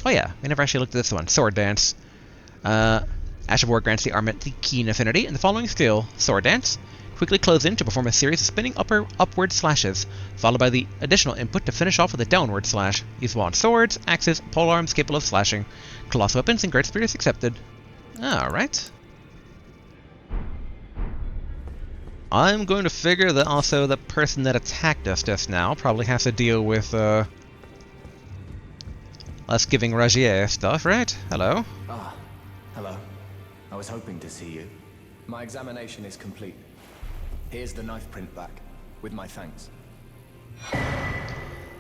Oh yeah, we never actually looked at this one. Sword Dance. Ash of War grants the armament the Keen Affinity, and the following skill, Sword Dance. Quickly close in to perform a series of spinning upward slashes, followed by the additional input to finish off with a downward slash. Use on swords, axes, polearms capable of slashing, colossal weapons, and great spears accepted. Alright. I'm going to figure that also the person that attacked us just now probably has to deal with, us giving Rogier stuff, right? Hello? Ah, hello. I was hoping to see you. My examination is complete. Here's the knife print back, with my thanks.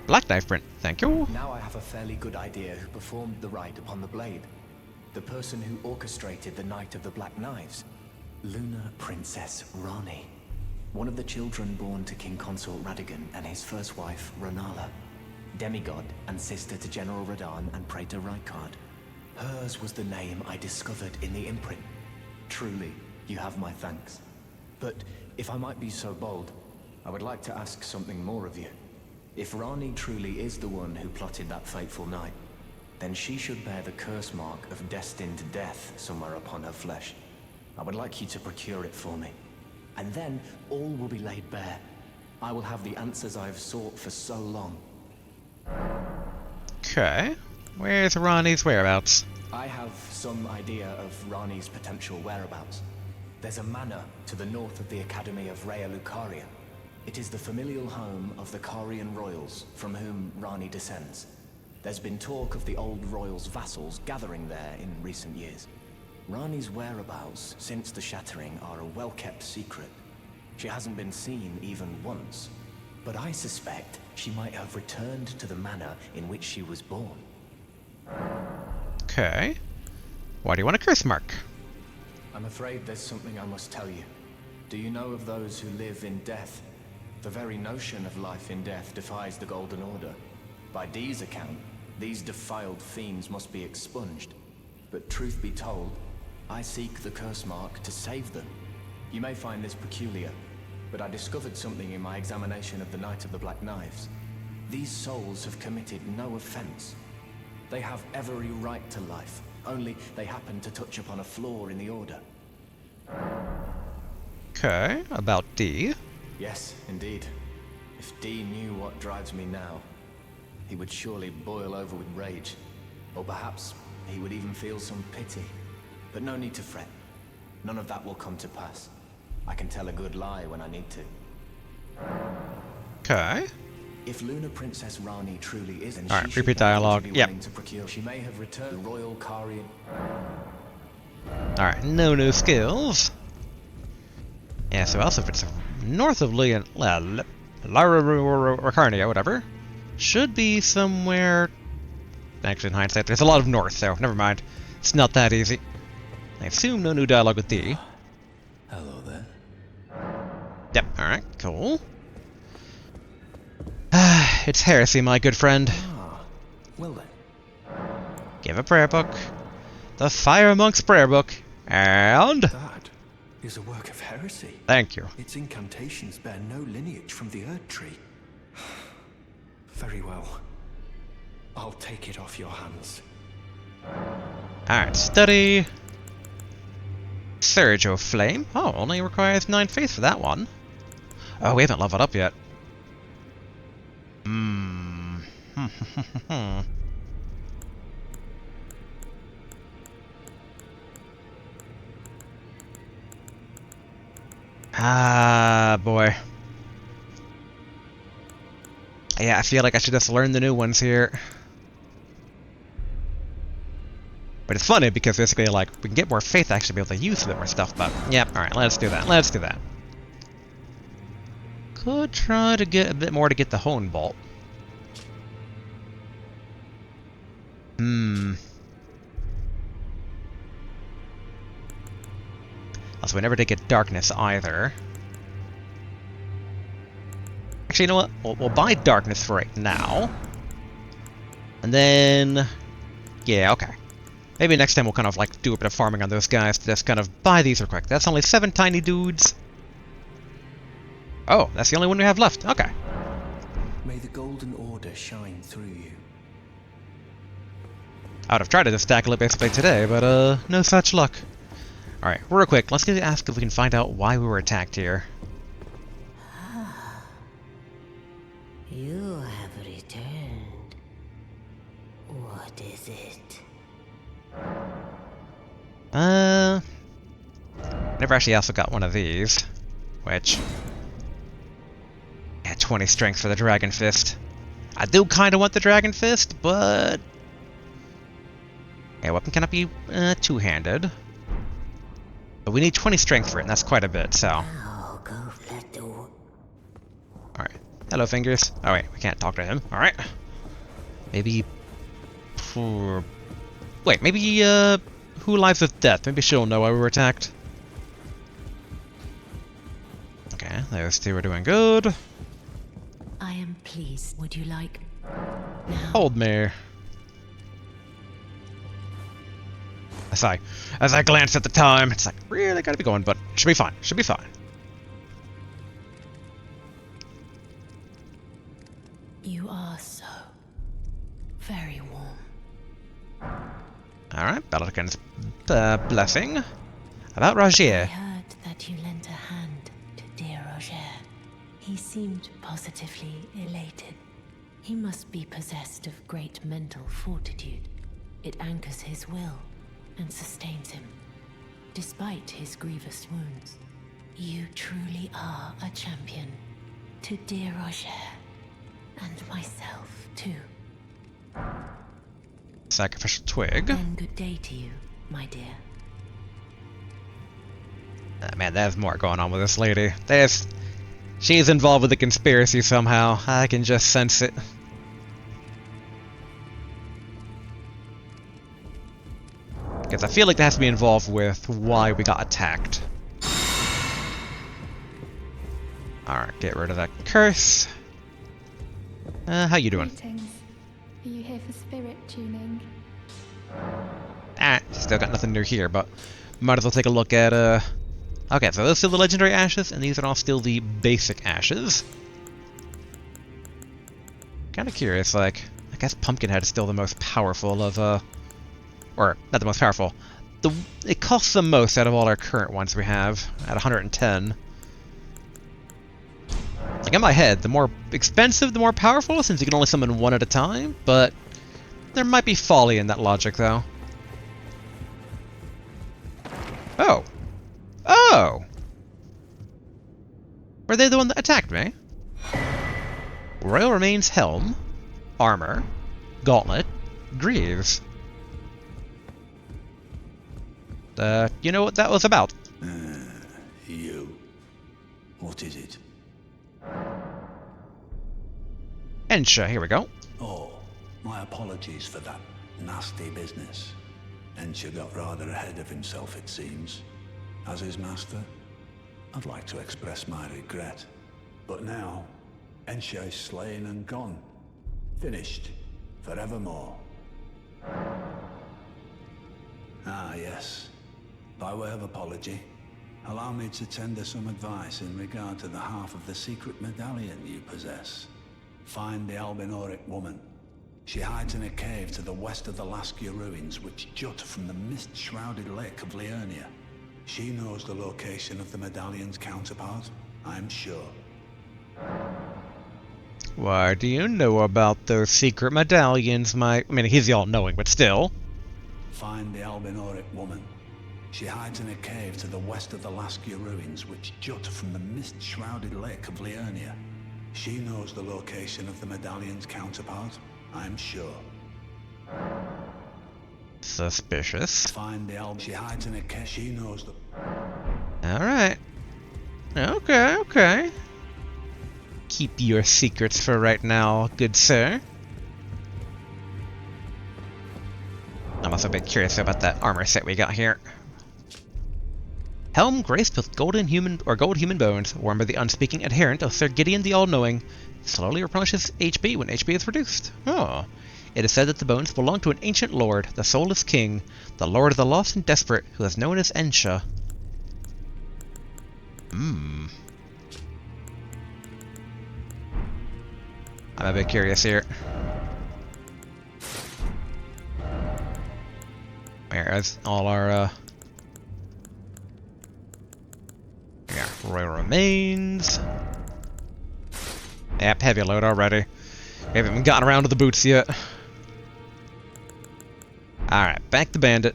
Black Knife print, thank you. Now I have a fairly good idea who performed the rite upon the blade. The person who orchestrated the Night of the Black Knives. Lunar Princess Rani. One of the children born to King Consort Radigan and his first wife, Ranala. Demigod and sister to General Radahn and Praetor Rykard. Hers was the name I discovered in the imprint. Truly, you have my thanks. But if I might be so bold, I would like to ask something more of you. If Rani truly is the one who plotted that fateful night, then she should bear the curse mark of destined death somewhere upon her flesh. I would like you to procure it for me. And then all will be laid bare. I will have the answers I have sought for so long. Okay. Where's Rani's whereabouts? I have some idea of Rani's potential whereabouts. There's a manor to the north of the Academy of Raya Lucaria. It is the familial home of the Carian royals, from whom Rani descends. There's been talk of the old royals' vassals gathering there in recent years. Rani's whereabouts since the Shattering are a well-kept secret. She hasn't been seen even once, but I suspect she might have returned to the manor in which she was born. Okay. Why do you want a curse mark? I'm afraid there's something I must tell you. Do you know of those who live in death? The very notion of life in death defies the Golden Order. By Dee's account, these defiled fiends must be expunged. But truth be told, I seek the curse mark to save them. You may find this peculiar, but I discovered something in my examination of the Night of the Black Knives. These souls have committed no offense. They have every right to life, only they happen to touch upon a flaw in the Order. Okay, about D. Yes, indeed. If Dee knew what drives me now, he would surely boil over with rage. Or perhaps he would even feel some pity. But no need to fret. None of that will come to pass. I can tell a good lie when I need to. Okay. If Lunar Princess Rani truly is, and Alright, she should repeat know what dialogue. you'd be Yep. willing to procure. She may have returned the Royal Karian. Alright, no new skills. Yeah, so also if it's north of Lucaria, whatever, should be somewhere... Actually, in hindsight, there's a lot of north, so never mind. It's not that easy. I assume no new dialogue with D. Hello there. Yep, alright, cool. It's heresy, my good friend. Ah, well then. Give a prayer book. The Fire Monk's prayer book. And... That is a work of heresy. Thank you. Its incantations bear no lineage from the Erd Tree. Very well. I'll take it off your hands. Alright, study. Surge of Flame. Oh, only requires 9 faith for that one. Oh, we haven't leveled up yet. Hmm. Ah, boy. Yeah, I feel like I should just learn the new ones here. But it's funny because basically, like, we can get more faith to actually be able to use a bit more stuff, but yeah, alright, let's do that. Let's do that. Could try to get a bit more to get the Hone Bolt. Also, we never did get Darkness either. Actually, you know what? We'll buy Darkness for right now. And then... yeah, okay. Maybe next time we'll kind of, like, do a bit of farming on those guys to just kind of buy these real quick. That's only 7 tiny dudes. Oh, that's the only one we have left. Okay. May the Golden Order shine through you. I would have tried to just tackle it basically today, but, no such luck. Alright, real quick, let's ask if we can find out why we were attacked here. You have returned. What is it? Never actually also got one of these, which... yeah, 20 strength for the Dragon Fist. I do kind of want the Dragon Fist, but... yeah, weapon cannot be two-handed. But we need 20 strength for it, and that's quite a bit, so... alright. Hello, Fingers. Oh wait, we can't talk to him. Alright. Maybe... wait, maybe, who lives with death? Maybe she'll know why we were attacked. Okay, those two are doing good. I am pleased. Would you like... now? Hold me. As I glance at the time, it's like, really gotta be going, but should be fine. Should be fine. You are so... very warm. Alright, Balakin's blessing. About I Rogier. heard that you lent a hand to dear Rogier. He seemed positively elated. He must be possessed of great mental fortitude. It anchors his will and sustains him, despite his grievous wounds. You truly are a champion to dear Rogier, and myself too. Sacrificial twig. Then good day to you, my dear. Man, there's more going on with this lady. She's involved with the conspiracy somehow. I can just sense it. Because I feel like that has to be involved with why we got attacked. Alright, get rid of that curse. How you doing? Greetings. Are you here for spirit tuning? Still got nothing new here, but might as well take a look at, okay, so those are still the legendary ashes, and these are all still the basic ashes. Kinda curious, like, I guess Pumpkinhead is still the most powerful of, or, not the most powerful. It costs the most out of all our current ones we have, at 110. Like, in my head, the more expensive, the more powerful, since you can only summon one at a time, but there might be folly in that logic, though. Oh! Oh! me. Royal Remains Helm, Armor, Gauntlet, Greaves. You know what that was about? You. What is it? Ensha, here we go. Oh, my apologies for that nasty business. Ensha got rather ahead of himself, it seems. As his master, I'd like to express my regret. But now, Ensha is slain and gone. Finished. Forevermore. Ah, yes. By way of apology, allow me to tender some advice in regard to the half of the secret medallion you possess. Find the Albinoric woman. She hides in a cave to the west of the Laskia ruins, which jut from the mist-shrouded lake of Liurnia. She knows the location of the medallion's counterpart, I'm sure. Why do you know about those secret medallions, Mike? I mean, he's the all-knowing, but still. Find the Albinoric woman. She hides in a cave to the west of the Laskia ruins, which jut from the mist-shrouded lake of Liurnia. She knows the location of the medallion's counterpart, I'm sure. Suspicious. Find the she hides in a cave. She knows the... Alright. Okay, okay. Keep your secrets for right now, good sir. I'm also a bit curious about that armor set we got here. Helm graced with gold human bones, worn by the unspeaking adherent of Sir Gideon the All-Knowing, slowly replenishes HP when HP is reduced. Oh. It is said that the bones belong to an ancient lord, the soulless king, the lord of the lost and desperate, who is known as Ensha. I'm a bit curious here. Whereas all our, yeah, Royal Remains. Yep, heavy load already. We haven't even gotten around to the boots yet. Alright, back to Bandit.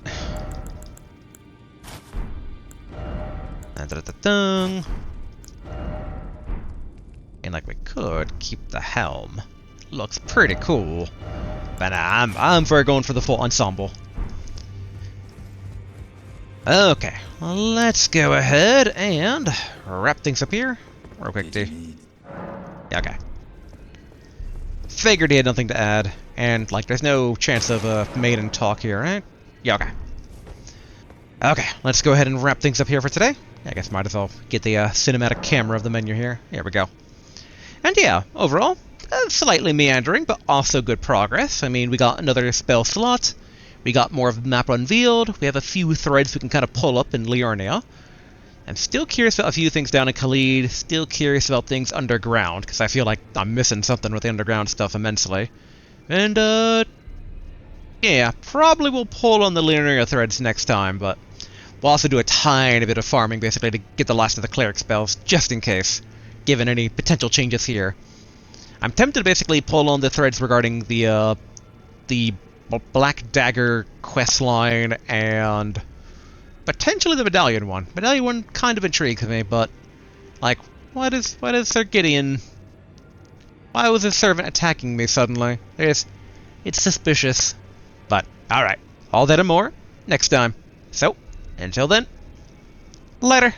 And like we could keep the helm. Looks pretty cool. But nah, I'm for going for the full ensemble. Okay, let's go ahead and wrap things up here. Real quick, D. Yeah, okay. Figured he had nothing to add, and like there's no chance of maiden talk here, right? Yeah, okay. Okay, let's go ahead and wrap things up here for today. I guess might as well get the cinematic camera of the menu here. Here we go. And yeah, overall, slightly meandering, but also good progress. I mean, we got another spell slot, we got more of the map unveiled, we have a few threads we can kind of pull up in Liurnia. I'm still curious about a few things down in Khalid, still curious about things underground, because I feel like I'm missing something with the underground stuff immensely. And, yeah, probably we'll pull on the Liurnia threads next time, but we'll also do a tiny bit of farming, basically, to get the last of the cleric spells, just in case, given any potential changes here. I'm tempted to basically pull on the threads regarding the Black Dagger questline and potentially the Medallion one. Medallion one kind of intrigues me, but like, why does Sir Gideon? Why was his servant attacking me suddenly? It's suspicious. But all right, all that and more next time. So until then, later.